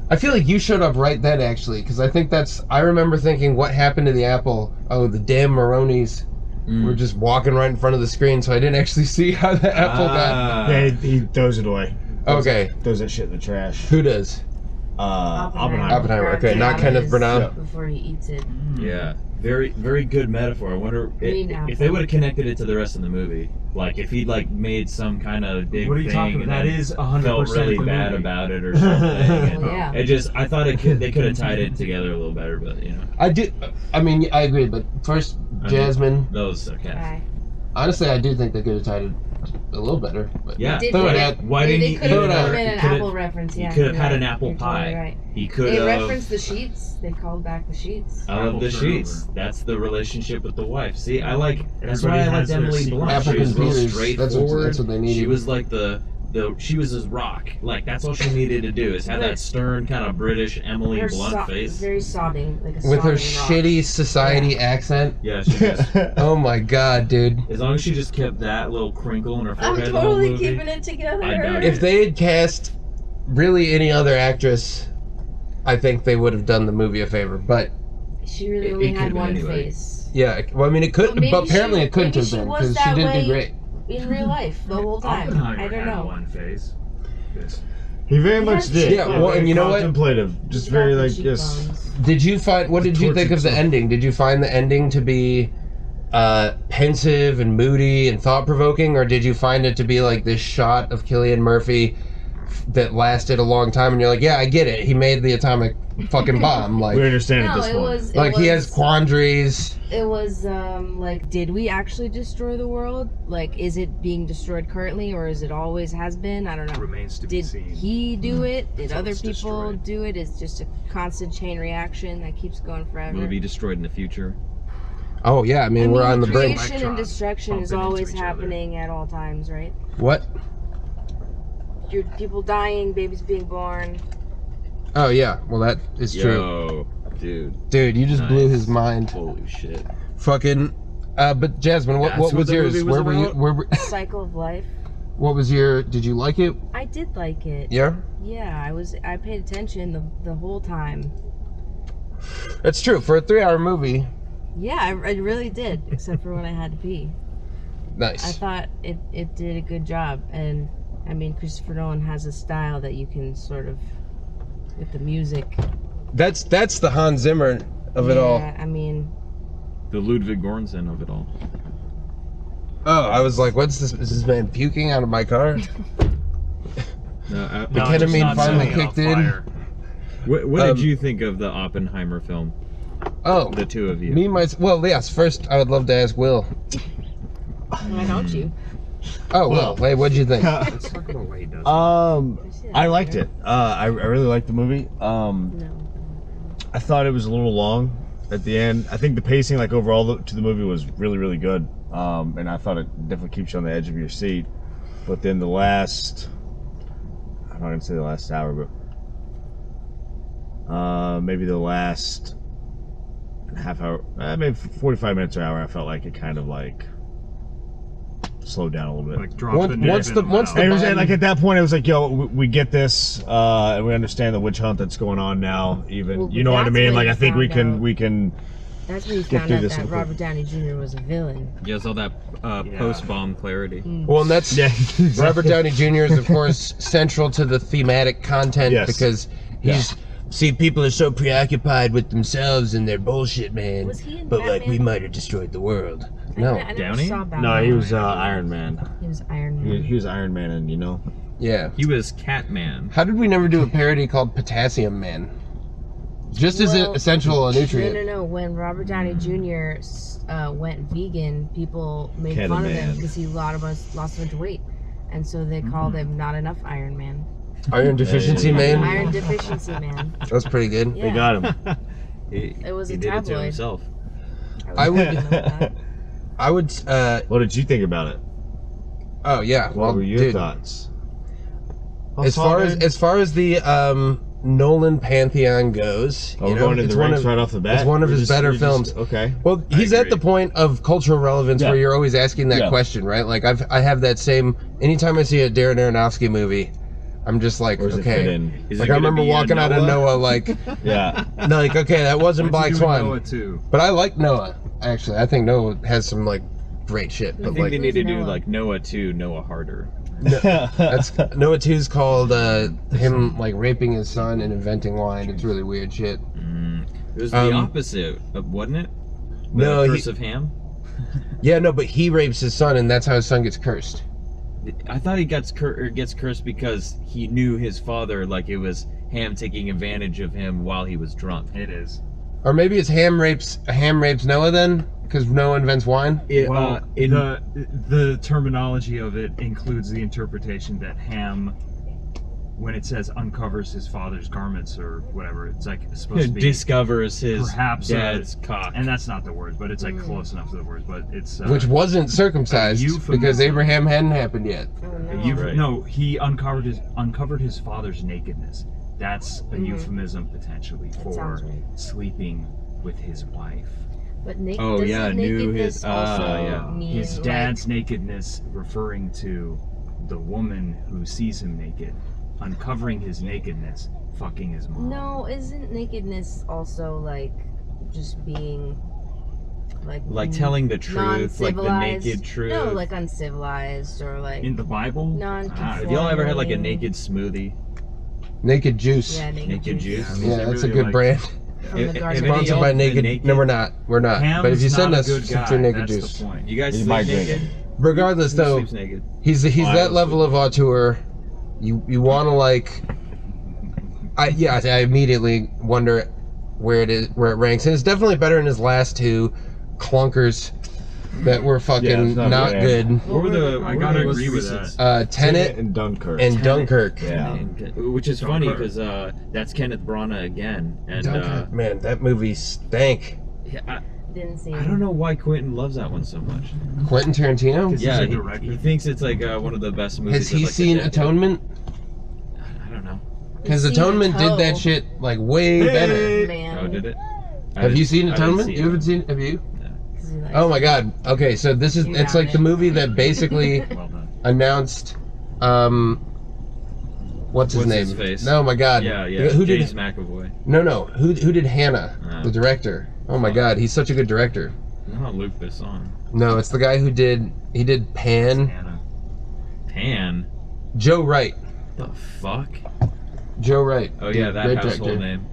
[SPEAKER 1] I feel like you showed up right then, actually, because I think I remember thinking, what happened to the apple? Oh, the damn Moronis were just walking right in front of the screen, so I didn't actually see how the apple got.
[SPEAKER 2] Yeah, he throws it away.
[SPEAKER 1] Okay,
[SPEAKER 2] Throws that shit in the trash.
[SPEAKER 1] who does?
[SPEAKER 2] Oppenheimer.
[SPEAKER 1] Oppenheimer,
[SPEAKER 3] grabs
[SPEAKER 1] okay,
[SPEAKER 3] it
[SPEAKER 1] not
[SPEAKER 3] out
[SPEAKER 1] Kenneth
[SPEAKER 3] of his-
[SPEAKER 1] Branagh.
[SPEAKER 3] Before he eats it.
[SPEAKER 5] yeah, very, very good metaphor. I wonder
[SPEAKER 3] Green
[SPEAKER 5] if
[SPEAKER 3] apple.
[SPEAKER 5] they would have connected it to the rest of the movie. Like if he'd like made some kind of big
[SPEAKER 4] What are you
[SPEAKER 5] thing
[SPEAKER 4] talking
[SPEAKER 5] and
[SPEAKER 4] about? That
[SPEAKER 5] then
[SPEAKER 4] is 100%
[SPEAKER 5] felt really
[SPEAKER 4] the
[SPEAKER 5] bad
[SPEAKER 4] movie.
[SPEAKER 5] about it or something. and
[SPEAKER 3] Well, yeah.
[SPEAKER 5] It just, I thought they could have tied it together a little better, but you know,
[SPEAKER 1] I mean, I agree, but first, Jasmine.
[SPEAKER 5] those okay.
[SPEAKER 3] Okay.
[SPEAKER 1] Honestly, I do think they could have tied it a little better. But
[SPEAKER 5] Yeah,
[SPEAKER 3] Did
[SPEAKER 1] throw it
[SPEAKER 3] they-
[SPEAKER 1] out.
[SPEAKER 5] Why
[SPEAKER 3] They
[SPEAKER 5] didn't he?
[SPEAKER 3] could have
[SPEAKER 1] throw it out.
[SPEAKER 3] put in an
[SPEAKER 5] could've-
[SPEAKER 3] apple reference. Yeah,
[SPEAKER 5] he could have
[SPEAKER 3] you're
[SPEAKER 5] had
[SPEAKER 3] right.
[SPEAKER 5] an apple
[SPEAKER 3] You're
[SPEAKER 5] pie.
[SPEAKER 3] Totally right.
[SPEAKER 5] He could
[SPEAKER 3] They
[SPEAKER 5] have.
[SPEAKER 3] referenced the sheets. They called back the sheets.
[SPEAKER 5] I love
[SPEAKER 4] Apple
[SPEAKER 5] the
[SPEAKER 4] turnover.
[SPEAKER 5] sheets. That's the relationship with the wife. See, I like. That's
[SPEAKER 4] Everybody
[SPEAKER 5] why I liked
[SPEAKER 4] has their
[SPEAKER 5] Emily
[SPEAKER 4] secret
[SPEAKER 5] Blunt.
[SPEAKER 1] Apple
[SPEAKER 5] She was real
[SPEAKER 1] computers.
[SPEAKER 5] straightforward.
[SPEAKER 1] That's what they needed.
[SPEAKER 5] She was like she was his rock. Like that's all she needed to do is have that stern kind of British Emily
[SPEAKER 3] Her
[SPEAKER 5] Blunt face.
[SPEAKER 3] very sobbing, like a
[SPEAKER 1] With her
[SPEAKER 3] sobbing rock.
[SPEAKER 1] shitty society accent.
[SPEAKER 5] Yeah, she just.
[SPEAKER 1] Oh my god, dude.
[SPEAKER 5] As long as she just kept that little crinkle in her
[SPEAKER 3] I'm
[SPEAKER 5] forehead the whole
[SPEAKER 3] totally
[SPEAKER 5] movie.
[SPEAKER 3] keeping it together.
[SPEAKER 5] I dug
[SPEAKER 1] If they had cast really any other actress, I think they would have done the movie a favor. But
[SPEAKER 3] She really
[SPEAKER 5] It
[SPEAKER 3] only
[SPEAKER 5] could've
[SPEAKER 3] had
[SPEAKER 5] been
[SPEAKER 3] one
[SPEAKER 5] anybody.
[SPEAKER 3] face.
[SPEAKER 1] Yeah, well, I mean, it could,
[SPEAKER 3] But maybe
[SPEAKER 1] but apparently
[SPEAKER 3] she-
[SPEAKER 1] it couldn't
[SPEAKER 3] maybe
[SPEAKER 1] have
[SPEAKER 3] she
[SPEAKER 1] been
[SPEAKER 3] was
[SPEAKER 1] because she
[SPEAKER 3] that
[SPEAKER 1] didn't do
[SPEAKER 3] way.
[SPEAKER 1] great.
[SPEAKER 3] In real life, the whole time.
[SPEAKER 4] Oppenheimer
[SPEAKER 3] I don't
[SPEAKER 4] had
[SPEAKER 3] know.
[SPEAKER 4] one face. Yes.
[SPEAKER 2] He very
[SPEAKER 3] He
[SPEAKER 2] much
[SPEAKER 3] has
[SPEAKER 2] did.
[SPEAKER 1] Yeah, well,
[SPEAKER 2] very
[SPEAKER 1] and you know what?
[SPEAKER 2] contemplative. Just
[SPEAKER 3] He's
[SPEAKER 2] very
[SPEAKER 3] got the
[SPEAKER 2] like yes.
[SPEAKER 3] cheekbones.
[SPEAKER 1] Did you find? What did you think of the
[SPEAKER 2] Tortured
[SPEAKER 1] ending? Did you find the ending to be pensive and moody and thought provoking, or did you find it to be like this shot of Cillian Murphy that lasted a long time? And you're like, yeah, I get it. He made the atomic fucking bomb. Like,
[SPEAKER 2] We understand at
[SPEAKER 3] No,
[SPEAKER 2] this
[SPEAKER 3] it
[SPEAKER 2] point.
[SPEAKER 3] was. It
[SPEAKER 1] like
[SPEAKER 3] was,
[SPEAKER 1] he has quandaries.
[SPEAKER 3] It was like, did we actually destroy the world? Like, is it being destroyed currently, or is it always has been? I don't know.
[SPEAKER 4] Remains to be
[SPEAKER 3] Did
[SPEAKER 4] seen.
[SPEAKER 3] he do it? Did
[SPEAKER 4] So
[SPEAKER 3] other
[SPEAKER 4] it's
[SPEAKER 3] people
[SPEAKER 4] destroyed.
[SPEAKER 3] do it? It's just a constant chain reaction that keeps going forever.
[SPEAKER 5] Will it be destroyed in the future?
[SPEAKER 1] Oh yeah, I mean, we're on the brink.
[SPEAKER 3] Creation and
[SPEAKER 4] Electrons
[SPEAKER 3] destruction is
[SPEAKER 4] bumping into
[SPEAKER 3] always
[SPEAKER 4] each other.
[SPEAKER 3] happening at all times, right?
[SPEAKER 1] What?
[SPEAKER 3] Your people dying, babies being born.
[SPEAKER 1] Oh yeah, well that is true.
[SPEAKER 5] Yo, dude.
[SPEAKER 1] Dude, you just blew
[SPEAKER 5] Nice.
[SPEAKER 1] his mind.
[SPEAKER 5] Holy shit.
[SPEAKER 1] Fucking. But Jasmine, what
[SPEAKER 5] That's
[SPEAKER 1] was
[SPEAKER 5] what the
[SPEAKER 1] yours?
[SPEAKER 5] movie was
[SPEAKER 1] Where were you?
[SPEAKER 5] about?
[SPEAKER 3] Cycle of life.
[SPEAKER 1] What was your? Did you like it?
[SPEAKER 3] I did like it.
[SPEAKER 1] Yeah.
[SPEAKER 3] Yeah, I paid attention the whole time.
[SPEAKER 1] That's true for a 3-hour movie.
[SPEAKER 3] Yeah, I really did, except for when I had to pee. I
[SPEAKER 1] Nice.
[SPEAKER 3] thought it did a good job, and I mean, Christopher Nolan has a style that you can sort of, with the music.
[SPEAKER 1] That's the Hans Zimmer of it all.
[SPEAKER 3] Yeah, I mean,
[SPEAKER 5] The Ludwig Göransson of it all.
[SPEAKER 1] Oh, I was like, what's this? Is this man puking out of my car?
[SPEAKER 5] No,
[SPEAKER 1] The ketamine finally kicked in.
[SPEAKER 5] What
[SPEAKER 1] Um,
[SPEAKER 5] did you think of the Oppenheimer film?
[SPEAKER 1] Oh,
[SPEAKER 5] The two of you.
[SPEAKER 1] well, yes. First, I would love to ask Will.
[SPEAKER 3] why don't you?
[SPEAKER 1] Oh, Will, wait, what'd you think?
[SPEAKER 4] Let's talk about why he does.
[SPEAKER 2] I liked it. I really liked the movie.
[SPEAKER 3] No.
[SPEAKER 2] I thought it was a little long at the end. I think the pacing, like overall to the movie, was really, really good. And I thought it definitely keeps you on the edge of your seat. But then the last, I'm not gonna say the last hour, but maybe the last half hour, maybe 45 minutes or hour, I felt like it kind of like slowed down a little bit.
[SPEAKER 4] Like drop
[SPEAKER 1] Once-
[SPEAKER 4] the nib
[SPEAKER 1] once
[SPEAKER 4] in
[SPEAKER 1] the-
[SPEAKER 4] the
[SPEAKER 1] once
[SPEAKER 4] mouth.
[SPEAKER 1] the-
[SPEAKER 2] And it was like at that point, it was like, yo, we get this, and we understand the witch hunt that's going on now. Even
[SPEAKER 3] Well,
[SPEAKER 2] you know what I
[SPEAKER 3] that's
[SPEAKER 2] mean?
[SPEAKER 3] when
[SPEAKER 2] Like
[SPEAKER 3] you
[SPEAKER 2] I think we
[SPEAKER 3] found
[SPEAKER 2] can.
[SPEAKER 3] That's when you
[SPEAKER 2] Get
[SPEAKER 3] found
[SPEAKER 2] through
[SPEAKER 3] out
[SPEAKER 2] this
[SPEAKER 3] that
[SPEAKER 2] real quick.
[SPEAKER 3] Robert Downey Jr. was a villain.
[SPEAKER 5] Yes, all that
[SPEAKER 4] Yeah.
[SPEAKER 5] post-bomb clarity.
[SPEAKER 1] Well, and that's
[SPEAKER 2] Yeah,
[SPEAKER 1] Robert Downey Jr. is of course central to the thematic content
[SPEAKER 2] Yes.
[SPEAKER 1] because he's see people are so preoccupied with themselves and their bullshit, man.
[SPEAKER 3] Was he in
[SPEAKER 1] But like we
[SPEAKER 3] Batman?
[SPEAKER 1] might have destroyed the world. No.
[SPEAKER 3] I never
[SPEAKER 5] Downey?
[SPEAKER 3] saw Batman.
[SPEAKER 2] No, he was Iron Man.
[SPEAKER 3] He was Iron Man.
[SPEAKER 2] He was Iron Man, and you know.
[SPEAKER 1] Yeah.
[SPEAKER 5] He was Catman.
[SPEAKER 1] How did we never do a parody called Potassium Man? Just as
[SPEAKER 3] Well,
[SPEAKER 1] essential a nutrient.
[SPEAKER 3] No. When Robert Downey Jr. Went vegan, people made
[SPEAKER 2] Cannon
[SPEAKER 3] fun of him
[SPEAKER 2] Man.
[SPEAKER 3] because he lost a bunch of weight, and so they called him not enough Iron Man.
[SPEAKER 1] Iron Deficiency Man?
[SPEAKER 3] Iron Deficiency Man.
[SPEAKER 1] That's pretty good.
[SPEAKER 3] Yeah.
[SPEAKER 2] They got him.
[SPEAKER 3] It was
[SPEAKER 5] he
[SPEAKER 3] a
[SPEAKER 5] did it to
[SPEAKER 3] tabloid.
[SPEAKER 5] himself.
[SPEAKER 1] I would-
[SPEAKER 3] didn't know that.
[SPEAKER 1] I would,
[SPEAKER 2] What did you think about it?
[SPEAKER 1] oh yeah.
[SPEAKER 2] What
[SPEAKER 1] Well,
[SPEAKER 2] were your
[SPEAKER 1] dude,
[SPEAKER 2] thoughts?
[SPEAKER 1] as far as the Nolan pantheon goes,
[SPEAKER 2] Oh,
[SPEAKER 1] you
[SPEAKER 2] we're
[SPEAKER 1] know,
[SPEAKER 2] going to
[SPEAKER 1] it's
[SPEAKER 2] the
[SPEAKER 1] one
[SPEAKER 2] ranks
[SPEAKER 1] of
[SPEAKER 2] right off the bat.
[SPEAKER 1] it's one of
[SPEAKER 2] You're
[SPEAKER 1] his
[SPEAKER 2] just-
[SPEAKER 1] better
[SPEAKER 2] you're just-
[SPEAKER 1] films.
[SPEAKER 2] okay.
[SPEAKER 1] Well, he's at the
[SPEAKER 5] agree.
[SPEAKER 1] point of cultural relevance
[SPEAKER 2] Yeah.
[SPEAKER 1] where you're always asking that
[SPEAKER 2] Yeah.
[SPEAKER 1] question, right? Like I have that same. Anytime I see a Darren Aronofsky movie, I'm just like,
[SPEAKER 2] Where does it fit
[SPEAKER 1] okay.
[SPEAKER 2] in?
[SPEAKER 5] Is
[SPEAKER 1] Like
[SPEAKER 5] it
[SPEAKER 1] I
[SPEAKER 5] gonna
[SPEAKER 1] remember
[SPEAKER 5] be
[SPEAKER 1] walking out of Noah, like,
[SPEAKER 2] Yeah.
[SPEAKER 1] like okay, that wasn't Black
[SPEAKER 4] What's he doing
[SPEAKER 1] Swan,
[SPEAKER 4] Noah too?
[SPEAKER 1] but I like Noah. Actually, I think Noah has some like great shit.
[SPEAKER 5] I
[SPEAKER 1] But
[SPEAKER 5] think
[SPEAKER 1] like
[SPEAKER 5] they need to do
[SPEAKER 3] Noah?
[SPEAKER 5] like Noah 2, Noah Harder.
[SPEAKER 1] that's Noah 2's called him like raping his son and inventing wine. It's really weird shit.
[SPEAKER 5] It was
[SPEAKER 1] Um,
[SPEAKER 5] the opposite, wasn't it? The
[SPEAKER 1] No,
[SPEAKER 5] Curse of Ham?
[SPEAKER 1] Yeah, no, but he rapes his son, and that's how his son gets cursed.
[SPEAKER 5] I thought he gets cursed because he knew his father, like it was Ham taking advantage of him while he was drunk.
[SPEAKER 4] It is.
[SPEAKER 1] Or maybe it's Ham rapes Noah then, because Noah invents wine.
[SPEAKER 4] Well, the terminology of it includes the interpretation that Ham, when it says uncovers his father's garments or whatever, it's like it's supposed to be
[SPEAKER 5] discovers his
[SPEAKER 4] perhaps
[SPEAKER 5] dad's cock.
[SPEAKER 4] and that's not the word, but it's like close enough to the words, but it's
[SPEAKER 1] Which wasn't circumcised
[SPEAKER 4] euphemism.
[SPEAKER 1] because Abraham hadn't happened yet.
[SPEAKER 3] Oh, no.
[SPEAKER 5] Right.
[SPEAKER 4] No, he uncovered his father's nakedness. That's a euphemism potentially for
[SPEAKER 3] sounds right.
[SPEAKER 4] sleeping with his wife.
[SPEAKER 3] But
[SPEAKER 5] Oh,
[SPEAKER 3] doesn't
[SPEAKER 5] yeah, knew
[SPEAKER 3] nakedness
[SPEAKER 5] his-
[SPEAKER 3] also
[SPEAKER 5] yeah.
[SPEAKER 3] mean,
[SPEAKER 4] His dad's nakedness referring to the woman who sees him naked, uncovering his nakedness, fucking his mom.
[SPEAKER 3] No, isn't nakedness also like just being
[SPEAKER 5] Like telling the truth, like the
[SPEAKER 3] non-civilized.
[SPEAKER 5] naked truth.
[SPEAKER 3] No, like uncivilized or like
[SPEAKER 4] In the Bible?
[SPEAKER 3] non-conforming.
[SPEAKER 5] Have y'all ever had like a naked smoothie?
[SPEAKER 1] Naked Juice.
[SPEAKER 3] Yeah,
[SPEAKER 5] Naked juice?
[SPEAKER 4] I mean,
[SPEAKER 1] Yeah,
[SPEAKER 4] they
[SPEAKER 1] that's a
[SPEAKER 4] really
[SPEAKER 1] good brand.
[SPEAKER 3] From the
[SPEAKER 5] If
[SPEAKER 3] Garden
[SPEAKER 5] any of
[SPEAKER 1] Sponsored
[SPEAKER 5] y'all
[SPEAKER 1] by
[SPEAKER 5] been
[SPEAKER 1] Naked. No, we're not. We're not.
[SPEAKER 4] Ham's
[SPEAKER 1] But if you send
[SPEAKER 4] not a
[SPEAKER 1] us
[SPEAKER 4] good guy,
[SPEAKER 1] some Naked
[SPEAKER 4] that's
[SPEAKER 1] Juice.
[SPEAKER 4] the point.
[SPEAKER 5] You guys
[SPEAKER 2] You
[SPEAKER 5] sleep
[SPEAKER 2] might
[SPEAKER 5] naked?
[SPEAKER 1] Regardless,
[SPEAKER 5] Who
[SPEAKER 1] though,
[SPEAKER 5] sleeps naked?
[SPEAKER 1] he's
[SPEAKER 5] I
[SPEAKER 1] that
[SPEAKER 5] don't
[SPEAKER 1] level
[SPEAKER 5] sleep
[SPEAKER 1] of auteur. You want to like. I immediately wonder where it ranks, and it's definitely better in his last two clunkers that were fucking
[SPEAKER 2] Yeah, it's
[SPEAKER 1] not
[SPEAKER 2] not
[SPEAKER 1] good.
[SPEAKER 5] What were the?
[SPEAKER 4] I
[SPEAKER 5] what
[SPEAKER 4] gotta
[SPEAKER 5] were the
[SPEAKER 4] agree with
[SPEAKER 5] recents?
[SPEAKER 4] that.
[SPEAKER 1] Tenet
[SPEAKER 2] and Dunkirk.
[SPEAKER 1] and Dunkirk.
[SPEAKER 2] Yeah.
[SPEAKER 5] Which is funny
[SPEAKER 4] Dunkirk.
[SPEAKER 5] because that's Kenneth Branagh again, and
[SPEAKER 1] Dunkirk, man, that movie stank.
[SPEAKER 3] Didn't see
[SPEAKER 5] I don't know why Quentin loves that one so much.
[SPEAKER 1] Quentin Tarantino.
[SPEAKER 4] He's
[SPEAKER 5] Yeah,
[SPEAKER 4] a
[SPEAKER 5] he
[SPEAKER 4] director.
[SPEAKER 5] thinks it's like one of the best movies.
[SPEAKER 1] Has he
[SPEAKER 5] of, like, the
[SPEAKER 1] seen
[SPEAKER 5] decade.
[SPEAKER 1] Atonement?
[SPEAKER 5] I don't know.
[SPEAKER 1] Because
[SPEAKER 3] Seen
[SPEAKER 1] Atonement did that
[SPEAKER 3] Toe.
[SPEAKER 1] shit like way better.
[SPEAKER 3] Man.
[SPEAKER 5] Oh, did it? I
[SPEAKER 1] Have you
[SPEAKER 5] didn't-
[SPEAKER 1] seen
[SPEAKER 5] I didn't
[SPEAKER 1] Atonement?
[SPEAKER 5] see
[SPEAKER 1] You haven't seen? Have you?
[SPEAKER 3] 'Cause he likes
[SPEAKER 1] Oh my god. Okay, so this is
[SPEAKER 3] You
[SPEAKER 1] it's
[SPEAKER 3] got
[SPEAKER 1] like
[SPEAKER 3] it.
[SPEAKER 1] the movie that basically
[SPEAKER 4] Well done.
[SPEAKER 1] announced what's his
[SPEAKER 5] What's
[SPEAKER 1] name?
[SPEAKER 5] his face?
[SPEAKER 1] No, my god.
[SPEAKER 5] Yeah, yeah.
[SPEAKER 1] Who
[SPEAKER 5] James
[SPEAKER 1] did
[SPEAKER 5] McAvoy.
[SPEAKER 1] No. Who did Hannah?
[SPEAKER 5] Oh.
[SPEAKER 1] The director. Oh my god, he's such a good director.
[SPEAKER 5] Not Luc Besson.
[SPEAKER 1] No, it's the guy who did Pan.
[SPEAKER 4] Anna.
[SPEAKER 5] Pan.
[SPEAKER 1] Joe Wright.
[SPEAKER 5] The fuck?
[SPEAKER 1] Joe Wright.
[SPEAKER 5] Oh
[SPEAKER 1] Dude,
[SPEAKER 5] yeah, that
[SPEAKER 1] great
[SPEAKER 5] household
[SPEAKER 1] director.
[SPEAKER 5] name.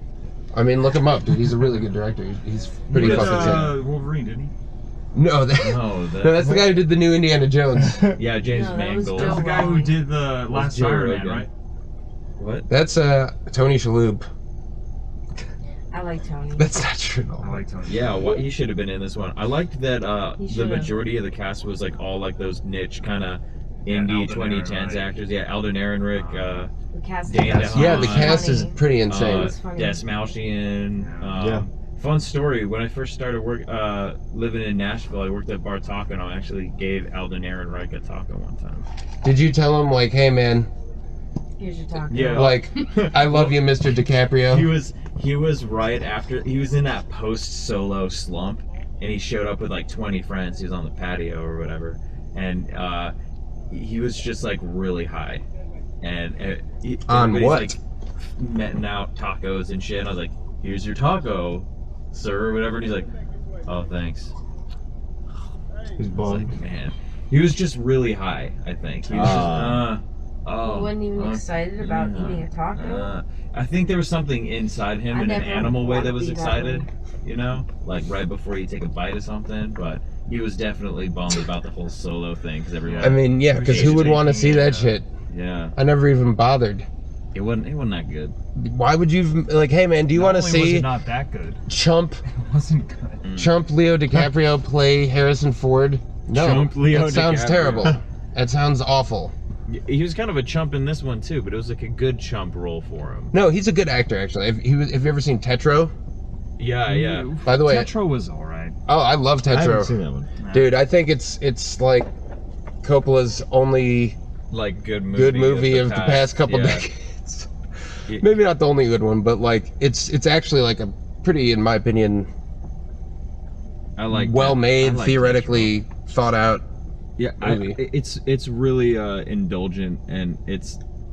[SPEAKER 1] I mean, look him up, dude. He's a really good director. He's pretty
[SPEAKER 4] He did,
[SPEAKER 1] fucking sick.
[SPEAKER 4] Wolverine, didn't he?
[SPEAKER 1] No,
[SPEAKER 5] No,
[SPEAKER 1] no, that's the guy who did the new Indiana Jones.
[SPEAKER 5] Yeah, James
[SPEAKER 3] No, that was
[SPEAKER 5] Mangold.
[SPEAKER 3] Joe
[SPEAKER 4] That's the guy who
[SPEAKER 3] Wright.
[SPEAKER 4] did the last
[SPEAKER 5] Joe
[SPEAKER 4] Iron Man,
[SPEAKER 5] Rogan.
[SPEAKER 4] right?
[SPEAKER 5] What?
[SPEAKER 1] That's Tony Shalhoub.
[SPEAKER 3] I like Tony.
[SPEAKER 1] That's not true.
[SPEAKER 4] I like Tony.
[SPEAKER 5] Yeah, he should have been in this one. I liked that
[SPEAKER 3] He
[SPEAKER 5] the
[SPEAKER 3] should've.
[SPEAKER 5] majority of the cast was like all like those niche kind of
[SPEAKER 4] Yeah,
[SPEAKER 5] indie
[SPEAKER 4] Alden
[SPEAKER 5] 2010s
[SPEAKER 4] Ehrenreich.
[SPEAKER 5] actors. Yeah, Alden Ehrenreich,
[SPEAKER 3] The cast
[SPEAKER 5] Dan
[SPEAKER 3] is
[SPEAKER 5] DeHaan.
[SPEAKER 1] Yeah, the
[SPEAKER 5] Oh,
[SPEAKER 1] cast is
[SPEAKER 3] funny.
[SPEAKER 1] pretty insane.
[SPEAKER 3] It's funny.
[SPEAKER 5] Des Malchian.
[SPEAKER 2] Yeah.
[SPEAKER 5] Fun story. When I first started living in Nashville, I worked at Bar Taco, and I actually gave Alden Ehrenreich a taco one time.
[SPEAKER 1] Did you tell him like, hey man,
[SPEAKER 3] Here's your taco.
[SPEAKER 5] Yeah.
[SPEAKER 1] like, I love you, Mr. DiCaprio?
[SPEAKER 5] He was right after he was in that post solo slump, and he showed up with like 20 friends. He was on the patio or whatever, and he was just like really high, and
[SPEAKER 1] On
[SPEAKER 5] everybody's,
[SPEAKER 1] what?
[SPEAKER 5] like netting out tacos and shit. And I was like, "Here's your taco, sir," or whatever. And he's like, "Oh, thanks."
[SPEAKER 2] He's
[SPEAKER 5] I was
[SPEAKER 2] bummed.
[SPEAKER 5] like, man, he was just really high. I think he was just. Oh,
[SPEAKER 3] He wasn't even excited about eating a taco.
[SPEAKER 5] I think there was something inside him
[SPEAKER 3] I
[SPEAKER 5] in an
[SPEAKER 3] never
[SPEAKER 5] animal way
[SPEAKER 3] wanna
[SPEAKER 5] that was
[SPEAKER 3] be that
[SPEAKER 5] excited,
[SPEAKER 3] way.
[SPEAKER 5] you know, like right before you take a bite of something. But he was definitely bummed about the whole solo thing because everyone.
[SPEAKER 1] I mean, yeah, because who would want to see that shit?
[SPEAKER 5] Yeah,
[SPEAKER 1] I never even bothered.
[SPEAKER 5] it wasn't that good.
[SPEAKER 1] Why would you even, like, hey man, do you want to
[SPEAKER 4] Not only was
[SPEAKER 1] see
[SPEAKER 4] it not that good.
[SPEAKER 1] Chump
[SPEAKER 4] It wasn't good.
[SPEAKER 1] Chump Leo DiCaprio play Harrison Ford? No,
[SPEAKER 5] Chump Leo
[SPEAKER 1] that sounds
[SPEAKER 5] DiCaprio.
[SPEAKER 1] terrible. That sounds awful.
[SPEAKER 5] He was kind of a chump in this one too, but it was like a good chump role for him.
[SPEAKER 1] No, he's a good actor actually. Have you ever seen Tetro?
[SPEAKER 5] Yeah.
[SPEAKER 1] By the way,
[SPEAKER 4] Tetro was alright.
[SPEAKER 1] oh, I love
[SPEAKER 2] I haven't
[SPEAKER 1] Tetro,
[SPEAKER 2] seen that one.
[SPEAKER 1] dude. I think it's like Coppola's only
[SPEAKER 5] Like good
[SPEAKER 1] movie of the past couple
[SPEAKER 5] yeah.
[SPEAKER 1] decades. Maybe not the only good one, but like it's actually like a pretty, in my opinion,
[SPEAKER 5] I like
[SPEAKER 1] well made,
[SPEAKER 5] I like
[SPEAKER 1] theoretically thought out.
[SPEAKER 5] Yeah,
[SPEAKER 1] movie.
[SPEAKER 5] it's really indulgent, and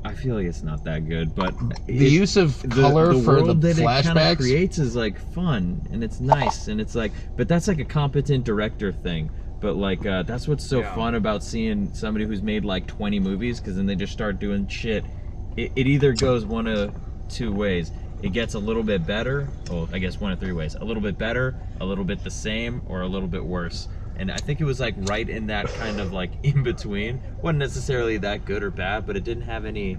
[SPEAKER 5] I feel like it's not that good, but
[SPEAKER 1] The use of color for the
[SPEAKER 5] world that it kind of
[SPEAKER 1] flashbacks.
[SPEAKER 5] creates is like fun, and it's nice, and it's like, but that's like a competent director thing. But like that's what's so
[SPEAKER 4] Yeah.
[SPEAKER 5] fun about seeing somebody who's made like 20 movies, because then they just start doing shit. It either goes one of two ways. It gets a little bit better, well, I guess one of three ways. A little bit better, a little bit the same, or a little bit worse. And I think it was like right in that kind of like in between. Wasn't necessarily that good or bad, but it didn't have any,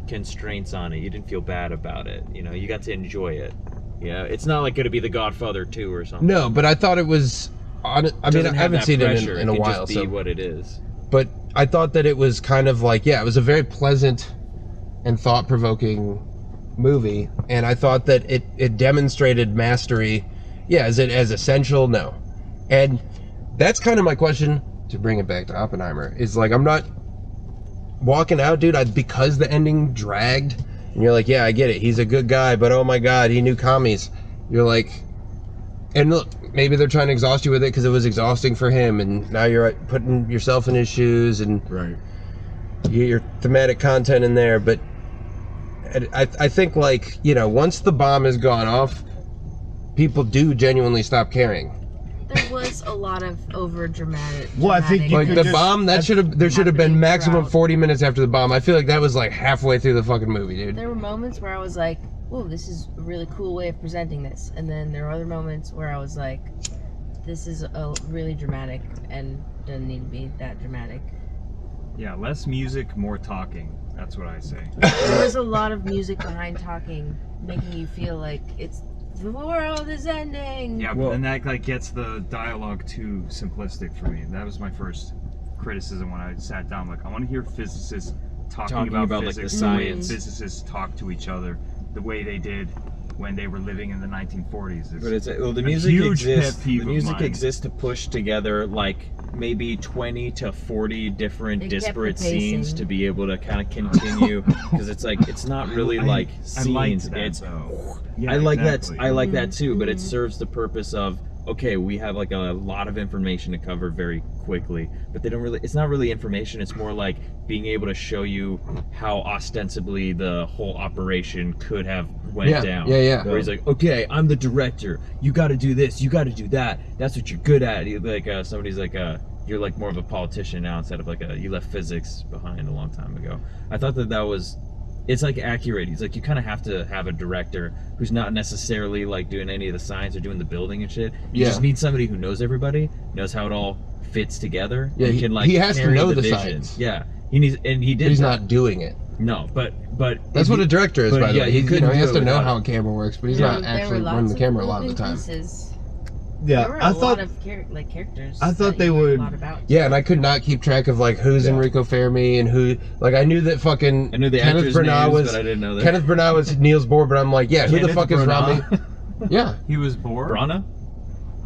[SPEAKER 5] constraints on it. You didn't feel bad about it. You got to enjoy it. Yeah, it's not like going to be The Godfather 2 or something.
[SPEAKER 1] No, but I thought it was. I mean,
[SPEAKER 5] Doesn't
[SPEAKER 1] I
[SPEAKER 5] have
[SPEAKER 1] haven't
[SPEAKER 5] that
[SPEAKER 1] seen
[SPEAKER 5] pressure.
[SPEAKER 1] it in a
[SPEAKER 5] can
[SPEAKER 1] while,
[SPEAKER 5] just be
[SPEAKER 1] so.
[SPEAKER 5] what it is.
[SPEAKER 1] But I thought that it was kind of like, yeah, it was a very pleasant and thought-provoking movie, and I thought that it demonstrated mastery. Yeah, is it as essential? No. And that's kind of my question, to bring it back to Oppenheimer, is like, I'm not walking out, dude, because the ending dragged, and you're like, yeah, I get it, he's a good guy, but oh my god, he knew commies. You're like, and look, maybe they're trying to exhaust you with it because it was exhausting for him, and now you're putting yourself in his shoes, and
[SPEAKER 2] Right.
[SPEAKER 1] your thematic content in there, but I think, like, once the bomb has gone off, people do genuinely stop caring.
[SPEAKER 3] There was a lot of over dramatic.
[SPEAKER 2] Well, I think you
[SPEAKER 1] Like
[SPEAKER 2] could
[SPEAKER 1] the
[SPEAKER 2] just-
[SPEAKER 1] bomb, there should have been
[SPEAKER 3] happening
[SPEAKER 1] maximum
[SPEAKER 3] throughout.
[SPEAKER 1] 40 minutes after the bomb. I feel like that was like halfway through the fucking movie, dude.
[SPEAKER 3] There were moments where I was like, "Whoa, this is a really cool way of presenting this," and then there were other moments where I was like, "This is a really dramatic and doesn't need to be that dramatic."
[SPEAKER 4] Yeah, less music, more talking. That's what I say.
[SPEAKER 3] There was a lot of music behind talking, making you feel like the world is ending.
[SPEAKER 4] Yeah,
[SPEAKER 2] Well-
[SPEAKER 4] but then that like gets the dialogue too simplistic for me. That was my first criticism when I sat down. Like, I want to hear physicists talking about
[SPEAKER 5] like, the
[SPEAKER 4] physics, the way
[SPEAKER 5] science.
[SPEAKER 4] physicists talk to each other, the way they did when they were living in the 1940s.
[SPEAKER 5] But it's well, the
[SPEAKER 4] a
[SPEAKER 5] music
[SPEAKER 4] huge pet
[SPEAKER 5] exists.
[SPEAKER 4] peeve
[SPEAKER 5] The
[SPEAKER 4] of
[SPEAKER 5] music
[SPEAKER 4] mine.
[SPEAKER 5] exists to push together like maybe 20 to 40 different
[SPEAKER 3] They kept the
[SPEAKER 5] disparate
[SPEAKER 3] pacing.
[SPEAKER 5] scenes to be able to kind of continue because it's like it's not really like
[SPEAKER 4] I liked
[SPEAKER 5] scenes.
[SPEAKER 4] that,
[SPEAKER 5] It's
[SPEAKER 4] though. Yeah,
[SPEAKER 5] I like
[SPEAKER 4] exactly.
[SPEAKER 5] that. I like that too, but it serves the purpose of okay, we have like a lot of information to cover very quickly, but they don't really. It's not really information. It's more like being able to show you how ostensibly the whole operation could have went
[SPEAKER 1] Yeah,
[SPEAKER 5] down.
[SPEAKER 1] yeah.
[SPEAKER 5] Where he's like, okay, I'm the director. You got to do this. You got to do that. That's what you're good at. Like somebody's like, you're like more of a politician now instead of like you left physics behind a long time ago. I thought that was. It's like accurate. He's like, you kind of have to have a director who's not necessarily like doing any of the science or doing the building and shit. You
[SPEAKER 1] Yeah.
[SPEAKER 5] just need somebody who knows everybody, knows how it all fits together.
[SPEAKER 1] Yeah,
[SPEAKER 5] and
[SPEAKER 1] he-
[SPEAKER 5] can like
[SPEAKER 1] he has to
[SPEAKER 5] carry
[SPEAKER 1] know
[SPEAKER 5] the
[SPEAKER 1] the
[SPEAKER 5] vision.
[SPEAKER 1] science.
[SPEAKER 5] Yeah, he needs, and he did.
[SPEAKER 1] He's
[SPEAKER 5] that.
[SPEAKER 1] not doing it.
[SPEAKER 5] No, but
[SPEAKER 1] That's
[SPEAKER 5] if
[SPEAKER 1] what
[SPEAKER 5] he-
[SPEAKER 1] a director is,
[SPEAKER 5] but
[SPEAKER 1] by the
[SPEAKER 5] yeah,
[SPEAKER 1] way.
[SPEAKER 5] he
[SPEAKER 1] He,
[SPEAKER 5] couldn't
[SPEAKER 1] he has
[SPEAKER 5] do it
[SPEAKER 1] to know
[SPEAKER 5] without
[SPEAKER 1] how
[SPEAKER 5] it.
[SPEAKER 1] a camera works, but he's
[SPEAKER 3] There
[SPEAKER 1] not
[SPEAKER 3] were
[SPEAKER 1] actually
[SPEAKER 3] lots
[SPEAKER 1] running the
[SPEAKER 3] of
[SPEAKER 1] camera a lot of the
[SPEAKER 3] moving
[SPEAKER 1] time.
[SPEAKER 3] pieces.
[SPEAKER 2] Yeah,
[SPEAKER 3] There were
[SPEAKER 2] I
[SPEAKER 3] a
[SPEAKER 2] thought
[SPEAKER 3] lot of characters.
[SPEAKER 2] I thought
[SPEAKER 3] that
[SPEAKER 2] they
[SPEAKER 3] you learned
[SPEAKER 2] would-
[SPEAKER 3] a lot about.
[SPEAKER 1] Yeah, and I could not keep track of like who's
[SPEAKER 2] Yeah.
[SPEAKER 1] Enrico Fermi and who. Like I knew that fucking
[SPEAKER 5] I knew the
[SPEAKER 1] Kenneth
[SPEAKER 5] actors'
[SPEAKER 1] Branagh
[SPEAKER 5] names,
[SPEAKER 1] was
[SPEAKER 5] but I didn't know that.
[SPEAKER 1] Kenneth Branagh was Niels Bohr, but I'm like, yeah, who the
[SPEAKER 5] Kenneth
[SPEAKER 1] fuck is Rami?
[SPEAKER 5] Branagh.
[SPEAKER 1] Yeah,
[SPEAKER 4] He was bored.
[SPEAKER 5] Brana?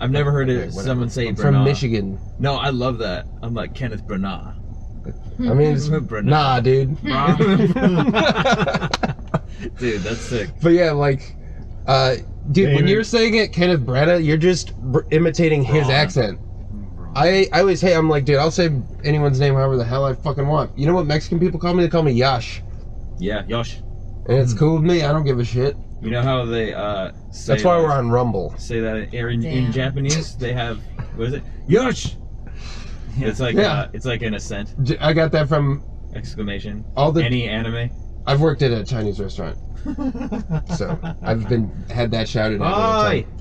[SPEAKER 5] I've never heard
[SPEAKER 1] Okay,
[SPEAKER 5] it,
[SPEAKER 1] whatever.
[SPEAKER 5] someone say
[SPEAKER 1] I'm
[SPEAKER 5] Branagh.
[SPEAKER 1] from Michigan.
[SPEAKER 5] No, I love that. I'm like Kenneth Branagh.
[SPEAKER 1] I mean, it's,
[SPEAKER 5] Branagh.
[SPEAKER 1] nah, dude.
[SPEAKER 5] Dude, that's sick.
[SPEAKER 1] But yeah, like, dude, when
[SPEAKER 2] David.
[SPEAKER 1] you're saying it, Kenneth Branagh, you're just imitating his
[SPEAKER 5] Branagh.
[SPEAKER 1] accent. I always I'm like, dude,Ll say anyone's name however the hell I fucking want. You know what Mexican people call me? They call me Yash.
[SPEAKER 5] Yeah, Yosh.
[SPEAKER 1] And it's cool with me. I don't give a shit.
[SPEAKER 5] You know how they say
[SPEAKER 1] That's why
[SPEAKER 5] like-
[SPEAKER 1] we're on Rumble.
[SPEAKER 5] say that in
[SPEAKER 3] Damn.
[SPEAKER 5] Japanese they have what is it? Yosh. It's like
[SPEAKER 1] Yeah.
[SPEAKER 5] it's like an assent
[SPEAKER 1] I got that from
[SPEAKER 5] exclamation.
[SPEAKER 1] all the.
[SPEAKER 5] Any anime.
[SPEAKER 1] I've worked at a Chinese restaurant, so I've had that shouted at me. all the
[SPEAKER 5] Oi!
[SPEAKER 1] time.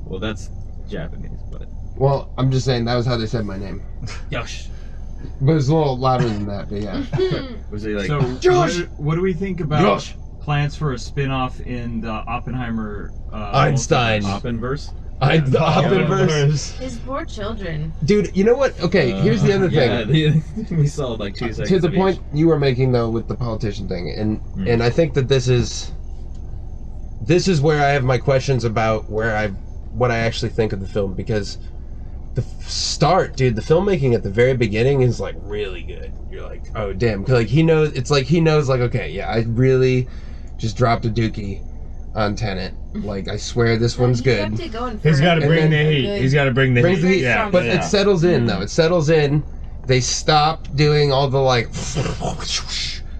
[SPEAKER 5] Well, that's Japanese, but
[SPEAKER 1] Well, I'm just saying that was how they said my name.
[SPEAKER 5] Yosh.
[SPEAKER 1] But it was a little louder than that. But yeah.
[SPEAKER 5] Was he like
[SPEAKER 4] So,
[SPEAKER 1] Josh!
[SPEAKER 4] what do we think about
[SPEAKER 1] Josh!
[SPEAKER 4] plans for a spin-off in the Oppenheimer?
[SPEAKER 1] Einstein.
[SPEAKER 4] multiverse?
[SPEAKER 5] Oppenverse?
[SPEAKER 1] The Oppenheimer.
[SPEAKER 3] His poor children.
[SPEAKER 1] Dude, you know what? Okay, here's the other thing.
[SPEAKER 5] Yeah, we saw like 2 seconds.
[SPEAKER 1] To the
[SPEAKER 5] of
[SPEAKER 1] point
[SPEAKER 5] each.
[SPEAKER 1] you were making though with the politician thing, and I think that this is where I have my questions about what I actually think of the film, because the start, dude, the filmmaking at the very beginning is like really good. You're like, oh damn, 'cause, like he knows like, okay, yeah, I really just dropped a dookie on Tenet. Like I swear this one's
[SPEAKER 3] He
[SPEAKER 1] good.
[SPEAKER 3] kept it going for
[SPEAKER 2] He's got to
[SPEAKER 1] And
[SPEAKER 2] bring
[SPEAKER 1] then-
[SPEAKER 2] the heat.
[SPEAKER 3] good-
[SPEAKER 2] He's got to bring the
[SPEAKER 1] Brings the
[SPEAKER 2] heat.
[SPEAKER 1] heat,
[SPEAKER 2] Yeah,
[SPEAKER 1] but
[SPEAKER 2] yeah.
[SPEAKER 1] it settles in though. It settles in. They stop doing all the like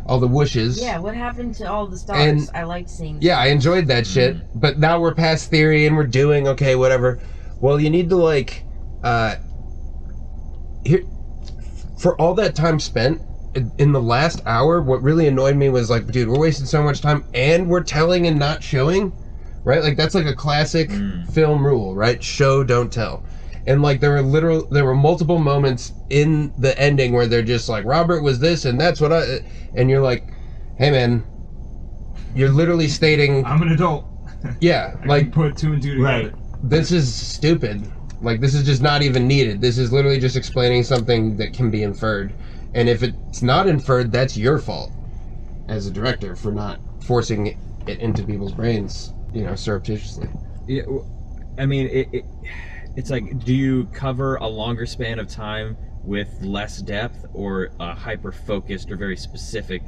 [SPEAKER 1] all the whooshes.
[SPEAKER 3] Yeah, what happened to all the stars?
[SPEAKER 1] And-
[SPEAKER 3] I liked seeing.
[SPEAKER 1] Yeah, I enjoyed that shit. But now we're past theory and we're doing okay, whatever. Well, you need to like here for all that time spent in the last hour. What really annoyed me was like, dude, we're wasting so much time and we're telling and not showing, right? Like that's like a classic film rule, right? Show, don't tell. And like there were multiple moments in the ending where they're just like, Robert was this and that's what and you're like, hey man, you're literally stating,
[SPEAKER 4] I'm an adult.
[SPEAKER 1] yeah,
[SPEAKER 4] I
[SPEAKER 1] like
[SPEAKER 4] can put two and two together.
[SPEAKER 2] Right.
[SPEAKER 1] this is stupid. Like this is just not even needed. This is literally just explaining something that can be inferred. And if it's not inferred, that's your fault as a director for not forcing it into people's brains, surreptitiously.
[SPEAKER 5] Yeah, I mean, it's like, do you cover a longer span of time with less depth, or a hyper-focused or very specific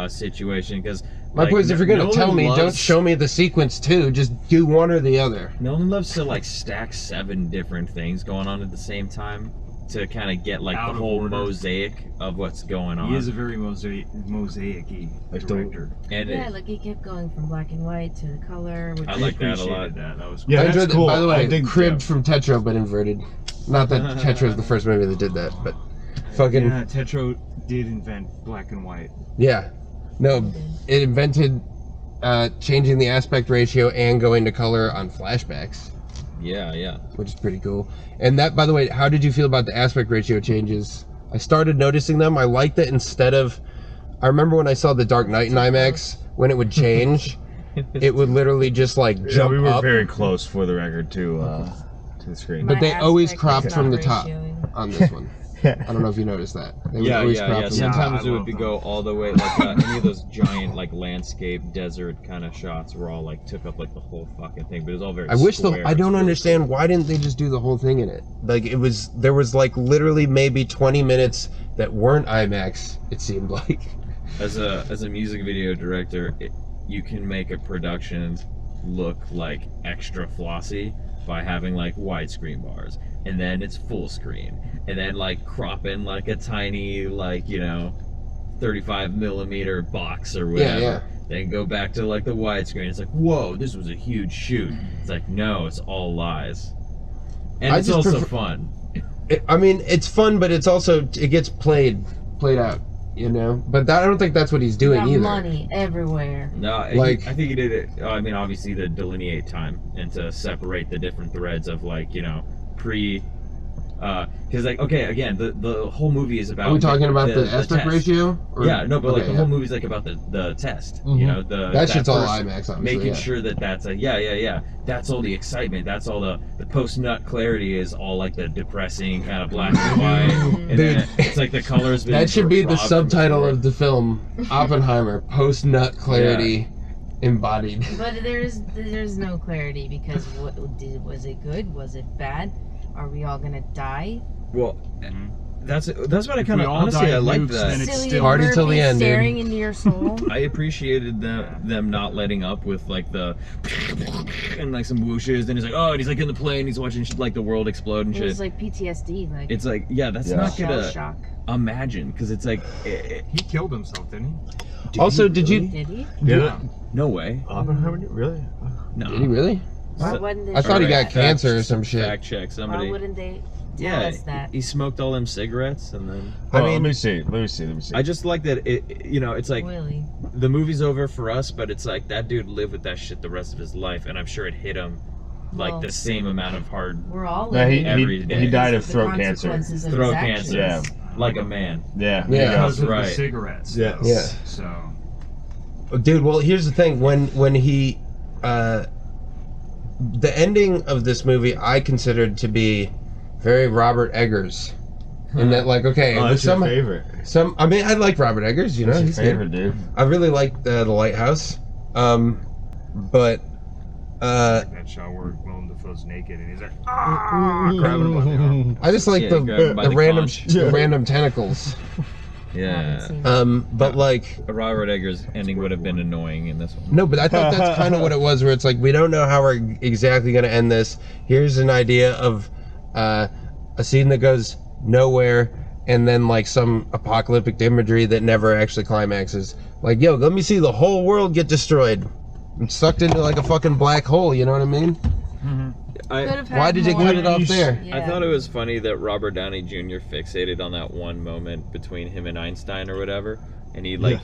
[SPEAKER 5] situation? Because
[SPEAKER 1] My point is, if you're going to tell me, don't show me the sequence too. Just do one or the other.
[SPEAKER 5] Nolan loves to like stack 7 different things going on at the same time. to kind of get like
[SPEAKER 4] Out
[SPEAKER 5] the
[SPEAKER 4] of
[SPEAKER 5] whole
[SPEAKER 4] order.
[SPEAKER 5] mosaic of what's going on.
[SPEAKER 4] He is a very mosaic-y director.
[SPEAKER 5] And
[SPEAKER 3] Yeah, like he kept going from black and white to the color. Which
[SPEAKER 5] I like that a lot.
[SPEAKER 4] Appreciated that. That was
[SPEAKER 2] Yeah,
[SPEAKER 1] I
[SPEAKER 2] that's
[SPEAKER 1] enjoyed
[SPEAKER 2] cool.
[SPEAKER 1] By the
[SPEAKER 2] I
[SPEAKER 1] way,
[SPEAKER 2] think,
[SPEAKER 1] cribbed from Tetro but inverted. Not that Tetro is the first movie that did that, but fucking
[SPEAKER 4] Yeah, Tetro did invent black and white.
[SPEAKER 1] yeah. No, it invented changing the aspect ratio and going to color on flashbacks,
[SPEAKER 5] yeah.
[SPEAKER 1] which is pretty cool. And that, by the way, how did you feel about the aspect ratio changes? I started noticing them. I liked that instead of, I remember when I saw The Dark Knight in IMAX, when it would change, it would literally just like jump
[SPEAKER 2] we were
[SPEAKER 1] up.
[SPEAKER 2] very close for the record to the screen.
[SPEAKER 1] But they always
[SPEAKER 3] aspect
[SPEAKER 1] cropped
[SPEAKER 3] is
[SPEAKER 1] from
[SPEAKER 3] not
[SPEAKER 1] the top
[SPEAKER 3] ratioing.
[SPEAKER 1] on this one. I don't know if you noticed that. They would
[SPEAKER 5] Yeah.
[SPEAKER 1] always crop from the top.
[SPEAKER 5] Sometimes
[SPEAKER 4] I
[SPEAKER 5] it
[SPEAKER 4] love
[SPEAKER 5] would
[SPEAKER 4] them.
[SPEAKER 5] go all the way, like any of those giant, like landscape, desert kind of shots were all like took up like the whole fucking thing. But it was all very.
[SPEAKER 1] I wish
[SPEAKER 5] square.
[SPEAKER 1] I
[SPEAKER 5] It's
[SPEAKER 1] don't
[SPEAKER 5] really
[SPEAKER 1] understand
[SPEAKER 5] cool.
[SPEAKER 1] why didn't they just do the whole thing in it? Like there was like literally maybe 20 minutes that weren't IMAX. It seemed like.
[SPEAKER 5] As a music video director, you can make a production look like extra flossy by having like widescreen bars, and then it's full screen, and then like crop in like a tiny 35 millimeter box or whatever.
[SPEAKER 1] Yeah.
[SPEAKER 5] Then go back to like the widescreen. It's like, whoa, this was a huge shoot. It's like, no, it's all lies, and
[SPEAKER 1] I
[SPEAKER 5] it's
[SPEAKER 1] just
[SPEAKER 5] also
[SPEAKER 1] prefer-
[SPEAKER 5] fun.
[SPEAKER 1] I mean, it's fun, but it's also it gets played out, you know. But I don't think that's what he's doing
[SPEAKER 3] Got
[SPEAKER 1] either.
[SPEAKER 3] money everywhere.
[SPEAKER 5] No,
[SPEAKER 1] Like-
[SPEAKER 5] I think he did it. I mean, obviously to delineate time and to separate the different threads of pre. Because okay, again, the whole movie is about.
[SPEAKER 1] Are we talking about the aspect
[SPEAKER 5] test.
[SPEAKER 1] ratio? Or-
[SPEAKER 5] Yeah, no, but
[SPEAKER 1] okay,
[SPEAKER 5] the
[SPEAKER 1] yeah.
[SPEAKER 5] whole movie's like about the test.
[SPEAKER 1] Mhm.
[SPEAKER 5] You know,
[SPEAKER 1] That shit's all
[SPEAKER 5] first-
[SPEAKER 1] IMAX, obviously.
[SPEAKER 5] Making
[SPEAKER 1] yeah.
[SPEAKER 5] sure that's that's all the excitement. That's all the post nut clarity is all like the depressing kind of black and white. And
[SPEAKER 1] Dude,
[SPEAKER 5] then it's like the colors. been
[SPEAKER 1] That should be the
[SPEAKER 5] robbed from
[SPEAKER 1] subtitle
[SPEAKER 5] before.
[SPEAKER 1] of the film, Oppenheimer, post nut clarity embodied.
[SPEAKER 3] But there's no clarity because was it good? Was it bad? Are we all gonna die?
[SPEAKER 5] Well, that's what I kind
[SPEAKER 4] we
[SPEAKER 5] of
[SPEAKER 4] all
[SPEAKER 5] honestly
[SPEAKER 4] die
[SPEAKER 5] I
[SPEAKER 4] of
[SPEAKER 5] like
[SPEAKER 4] nukes,
[SPEAKER 5] that.
[SPEAKER 4] then it's
[SPEAKER 3] Cillian
[SPEAKER 4] still-
[SPEAKER 1] Party till
[SPEAKER 3] Murphy
[SPEAKER 1] the end, dude.
[SPEAKER 3] staring into your soul.
[SPEAKER 5] I appreciated them not letting up with like the and like some whooshes. Then he's like, oh, and he's like in the plane. He's watching like the world explode and
[SPEAKER 3] It
[SPEAKER 5] shit.
[SPEAKER 3] was like PTSD, like
[SPEAKER 5] It's like, that's
[SPEAKER 2] Yeah.
[SPEAKER 5] not
[SPEAKER 3] shell
[SPEAKER 5] gonna
[SPEAKER 3] shock.
[SPEAKER 5] imagine because it's like,
[SPEAKER 4] He killed himself, didn't he?
[SPEAKER 1] Also, did you?
[SPEAKER 3] Did he?
[SPEAKER 2] Yeah.
[SPEAKER 5] no way.
[SPEAKER 2] Oppenheimer, really?
[SPEAKER 5] No.
[SPEAKER 1] Did he really?
[SPEAKER 3] Why
[SPEAKER 5] So-
[SPEAKER 3] wouldn't they
[SPEAKER 1] I thought he
[SPEAKER 3] show
[SPEAKER 1] got
[SPEAKER 3] that?
[SPEAKER 1] cancer or some shit.
[SPEAKER 5] Fact check
[SPEAKER 3] Why
[SPEAKER 5] somebody.
[SPEAKER 3] wouldn't they tell
[SPEAKER 5] Yeah,
[SPEAKER 3] us that?
[SPEAKER 5] he smoked all them cigarettes and then.
[SPEAKER 1] I
[SPEAKER 2] I
[SPEAKER 1] mean-
[SPEAKER 2] mean, let me see.
[SPEAKER 5] I just like that it's like
[SPEAKER 3] Really?
[SPEAKER 5] the movie's over for us, but it's like that dude lived with that shit the rest of his life, and I'm sure it hit him like
[SPEAKER 3] Well,
[SPEAKER 5] the same amount of hard
[SPEAKER 3] We're all
[SPEAKER 2] No,
[SPEAKER 3] living
[SPEAKER 5] every day.
[SPEAKER 2] he died of
[SPEAKER 3] the
[SPEAKER 2] throat cancer.
[SPEAKER 3] consequences of
[SPEAKER 5] throat
[SPEAKER 3] his actions.
[SPEAKER 5] cancer. Like a man.
[SPEAKER 2] Yeah.
[SPEAKER 1] Yeah.
[SPEAKER 2] there you go.
[SPEAKER 4] Because of
[SPEAKER 5] Right.
[SPEAKER 4] the cigarettes.
[SPEAKER 2] Yeah.
[SPEAKER 4] though.
[SPEAKER 1] Yeah.
[SPEAKER 4] So
[SPEAKER 1] Dude, well, here's the thing. When he, the ending of this movie, I considered to be very Robert Eggers, in that, like, okay,
[SPEAKER 2] Oh,
[SPEAKER 1] it was
[SPEAKER 2] that's your favorite.
[SPEAKER 1] I mean, I like Robert Eggers. You know,
[SPEAKER 2] That's your
[SPEAKER 1] he's good.
[SPEAKER 2] favorite, dude.
[SPEAKER 1] I really liked The Lighthouse, but
[SPEAKER 4] that shot where Willem Dafoe's naked and he's like, grabbing him by the arm.
[SPEAKER 1] I just like
[SPEAKER 5] Yeah, grab him by
[SPEAKER 1] the
[SPEAKER 5] the
[SPEAKER 1] random
[SPEAKER 5] conch.
[SPEAKER 1] the random tentacles.
[SPEAKER 5] Yeah.
[SPEAKER 3] Haven't seen it.
[SPEAKER 1] But like.
[SPEAKER 5] A Robert Eggers ending would have been annoying in this one.
[SPEAKER 1] No, but I thought that's kind of what it was, where it's like, we don't know how we're exactly going to end this. Here's an idea of a scene that goes nowhere, and then like some apocalyptic imagery that never actually climaxes. Like, yo, let me see the whole world get destroyed. I'm sucked into like a fucking black hole, you know what I mean?
[SPEAKER 3] Could've
[SPEAKER 1] Why
[SPEAKER 3] had
[SPEAKER 1] did you
[SPEAKER 3] more-
[SPEAKER 1] cut it off there?
[SPEAKER 3] Yeah.
[SPEAKER 5] I thought it was funny that Robert Downey Jr. fixated on that one moment between him and Einstein or whatever, and he like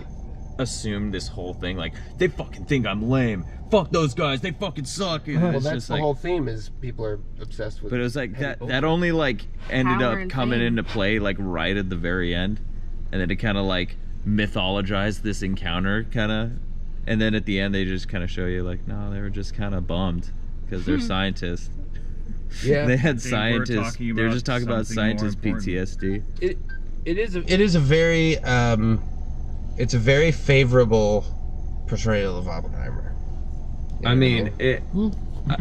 [SPEAKER 5] assumed this whole thing like they fucking think I'm lame. Fuck those guys, they fucking suck. And
[SPEAKER 1] Well,
[SPEAKER 5] it's
[SPEAKER 1] that's
[SPEAKER 5] just
[SPEAKER 1] the
[SPEAKER 5] like,
[SPEAKER 1] whole theme, is people are obsessed with.
[SPEAKER 5] but it was like
[SPEAKER 1] heavy
[SPEAKER 5] that
[SPEAKER 1] bullshit.
[SPEAKER 5] that only like ended
[SPEAKER 3] Power
[SPEAKER 5] up
[SPEAKER 3] and
[SPEAKER 5] coming
[SPEAKER 3] fame.
[SPEAKER 5] into play like right at the very end, and then it kind of like mythologized this encounter kind of, and then at the end they just kind of show you like, no, they were just kind of bummed because they're scientists.
[SPEAKER 1] Yeah,
[SPEAKER 5] They had
[SPEAKER 4] They were
[SPEAKER 5] scientists.
[SPEAKER 4] talking
[SPEAKER 5] They're
[SPEAKER 4] about
[SPEAKER 5] just talking about
[SPEAKER 4] something more
[SPEAKER 5] scientist
[SPEAKER 4] important.
[SPEAKER 5] PTSD.
[SPEAKER 1] it is a very it's a very favorable portrayal of Oppenheimer.
[SPEAKER 5] I mean, yeah.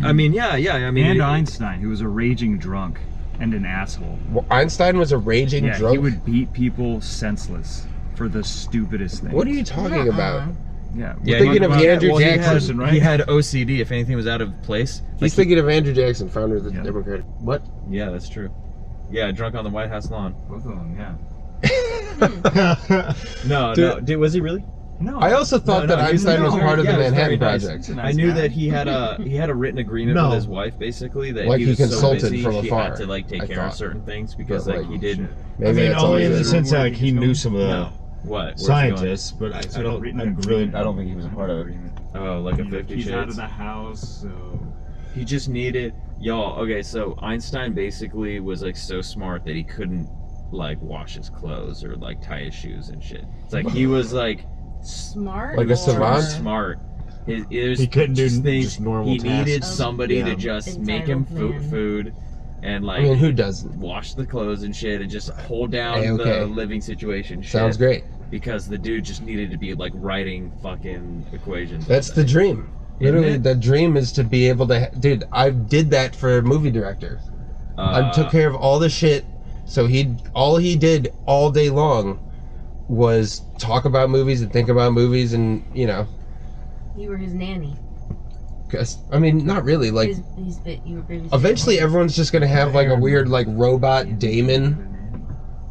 [SPEAKER 5] I mean,
[SPEAKER 4] And Einstein, who was a raging drunk and an asshole.
[SPEAKER 1] Well, Einstein was a raging
[SPEAKER 4] Yeah,
[SPEAKER 1] drunk.
[SPEAKER 4] he would beat people senseless for the stupidest things.
[SPEAKER 1] What are you talking about?
[SPEAKER 4] Yeah,
[SPEAKER 5] Yeah,
[SPEAKER 4] we're
[SPEAKER 1] thinking
[SPEAKER 4] talking
[SPEAKER 1] of
[SPEAKER 4] about
[SPEAKER 1] Andrew
[SPEAKER 4] one
[SPEAKER 1] Jackson.
[SPEAKER 4] person, right?
[SPEAKER 5] He had OCD. If anything was out of place,
[SPEAKER 1] He's thinking of Andrew Jackson, founder of the
[SPEAKER 4] Yeah.
[SPEAKER 1] Democratic. What?
[SPEAKER 5] yeah, that's true. Yeah, drunk on the White House lawn.
[SPEAKER 4] Both of them, yeah.
[SPEAKER 5] No. Was he really?
[SPEAKER 4] No.
[SPEAKER 1] I also thought that Einstein was part of the Manhattan Project.
[SPEAKER 5] I knew that he had a written agreement with his wife, basically, that
[SPEAKER 1] Like
[SPEAKER 5] he
[SPEAKER 1] he
[SPEAKER 5] was so
[SPEAKER 1] consulted
[SPEAKER 5] busy,
[SPEAKER 1] from
[SPEAKER 5] she
[SPEAKER 1] afar,
[SPEAKER 5] had to like take
[SPEAKER 1] I
[SPEAKER 5] care of
[SPEAKER 1] thought.
[SPEAKER 5] certain things because
[SPEAKER 1] But,
[SPEAKER 5] like
[SPEAKER 1] like,
[SPEAKER 5] he didn't.
[SPEAKER 1] Maybe that's all
[SPEAKER 2] only
[SPEAKER 1] he
[SPEAKER 2] in the
[SPEAKER 1] did.
[SPEAKER 2] sense that like he knew some of the
[SPEAKER 5] No. What? Where's he going?
[SPEAKER 2] scientists, but I don't think he was a part of it.
[SPEAKER 5] Oh, like a 50
[SPEAKER 4] He's out of
[SPEAKER 5] Shades.
[SPEAKER 4] the house, so
[SPEAKER 5] He just needed y'all. Okay, so Einstein basically was like so smart that he couldn't like wash his clothes or like tie his shoes and shit. It's like he was like
[SPEAKER 3] Smart.
[SPEAKER 1] Like a
[SPEAKER 3] or-
[SPEAKER 1] savant?
[SPEAKER 5] smart. It was
[SPEAKER 2] He couldn't do
[SPEAKER 5] just things
[SPEAKER 2] just normal
[SPEAKER 5] he
[SPEAKER 2] tasks.
[SPEAKER 5] needed somebody
[SPEAKER 2] Yeah.
[SPEAKER 5] to just make him
[SPEAKER 3] Entitled man.
[SPEAKER 5] food and like
[SPEAKER 1] I mean, who doesn't?
[SPEAKER 5] wash the clothes and shit and just hold down
[SPEAKER 1] A-okay.
[SPEAKER 5] the living situation shit.
[SPEAKER 1] Sounds great.
[SPEAKER 5] Because the dude just needed to be like writing fucking equations.
[SPEAKER 1] That's the dream.
[SPEAKER 5] Isn't
[SPEAKER 1] Literally,
[SPEAKER 5] it?
[SPEAKER 1] the dream is to be able to. Dude, I did that for a movie director. I took care of all the shit. So all he did all day long was talk about movies and think about movies, and
[SPEAKER 3] You were his nanny.
[SPEAKER 1] 'cause, I mean, not really. Like,
[SPEAKER 3] You were babysitting.
[SPEAKER 1] eventually, everyone's just gonna have like a weird like robot daemon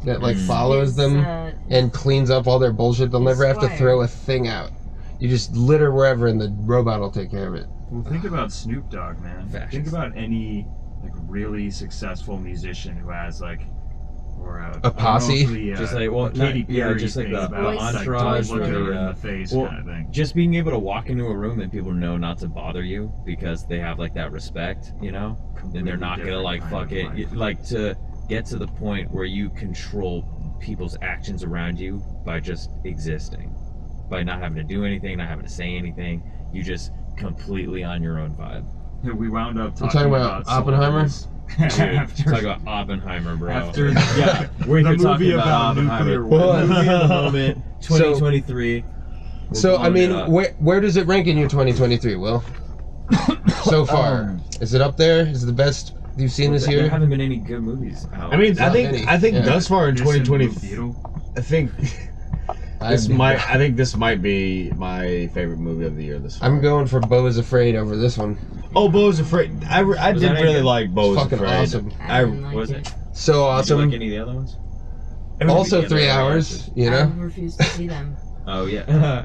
[SPEAKER 1] that like follows
[SPEAKER 3] His,
[SPEAKER 1] them and cleans up all their bullshit. They'll
[SPEAKER 3] his
[SPEAKER 1] never have to
[SPEAKER 3] squire.
[SPEAKER 1] throw a thing out. You just litter wherever, and the robot will take care of it.
[SPEAKER 4] Well, think about Snoop Dogg, man.
[SPEAKER 5] Fascist.
[SPEAKER 4] Think about any like really successful musician who has like, or
[SPEAKER 1] A posse?
[SPEAKER 5] Just like, well,
[SPEAKER 4] Katy
[SPEAKER 5] yeah,
[SPEAKER 4] Perry
[SPEAKER 5] just like
[SPEAKER 4] thing
[SPEAKER 5] the
[SPEAKER 4] about,
[SPEAKER 5] entourage
[SPEAKER 4] like,
[SPEAKER 5] or
[SPEAKER 4] look her
[SPEAKER 5] the,
[SPEAKER 4] in the face
[SPEAKER 5] well,
[SPEAKER 4] kind of thing.
[SPEAKER 5] just being able to walk into a room and people know not to bother you because they have like that respect, and they're not gonna like fuck it, like to get to the point where you control people's actions around you by just existing, by not having to do anything, not having to say anything. You just completely on your own vibe.
[SPEAKER 4] Yeah, we wound up
[SPEAKER 1] You
[SPEAKER 4] talking
[SPEAKER 1] talking about Oppenheimer?
[SPEAKER 4] celebrities.
[SPEAKER 5] Dude, talk about Oppenheimer, bro.
[SPEAKER 4] After
[SPEAKER 5] yeah, we're
[SPEAKER 2] the
[SPEAKER 5] here talking
[SPEAKER 2] movie
[SPEAKER 5] about
[SPEAKER 2] about
[SPEAKER 5] Oppenheimer.
[SPEAKER 2] nuclear
[SPEAKER 1] weapons.
[SPEAKER 5] Movie of the moment,
[SPEAKER 1] So-
[SPEAKER 5] 2023.
[SPEAKER 1] So I mean,
[SPEAKER 5] We're
[SPEAKER 1] where does it rank in your 2023, Will? So far, is it up there? Is it the best you've seen this
[SPEAKER 5] There
[SPEAKER 1] year?
[SPEAKER 5] haven't been any good movies out.
[SPEAKER 2] I mean,
[SPEAKER 1] Not many.
[SPEAKER 2] I think
[SPEAKER 1] Yeah.
[SPEAKER 2] thus far in
[SPEAKER 4] This and
[SPEAKER 2] 2020,
[SPEAKER 4] Blue Beetle.
[SPEAKER 2] I think I think this might be my favorite movie of the year this far.
[SPEAKER 1] I'm going for Beau is Afraid over this one.
[SPEAKER 2] Oh, Beau is Afraid. I
[SPEAKER 5] Was
[SPEAKER 2] did
[SPEAKER 5] that any
[SPEAKER 2] really
[SPEAKER 5] good?
[SPEAKER 2] like Beau is
[SPEAKER 1] It's fucking
[SPEAKER 2] Afraid.
[SPEAKER 1] awesome.
[SPEAKER 3] I didn't like
[SPEAKER 5] was
[SPEAKER 3] it.
[SPEAKER 5] it?
[SPEAKER 1] So
[SPEAKER 5] Did you
[SPEAKER 1] awesome.
[SPEAKER 5] like any of the other ones?
[SPEAKER 1] Also
[SPEAKER 5] Yeah,
[SPEAKER 1] 3
[SPEAKER 5] they're
[SPEAKER 1] hours, you
[SPEAKER 3] I
[SPEAKER 1] know?
[SPEAKER 3] refuse to see them.
[SPEAKER 5] Oh yeah.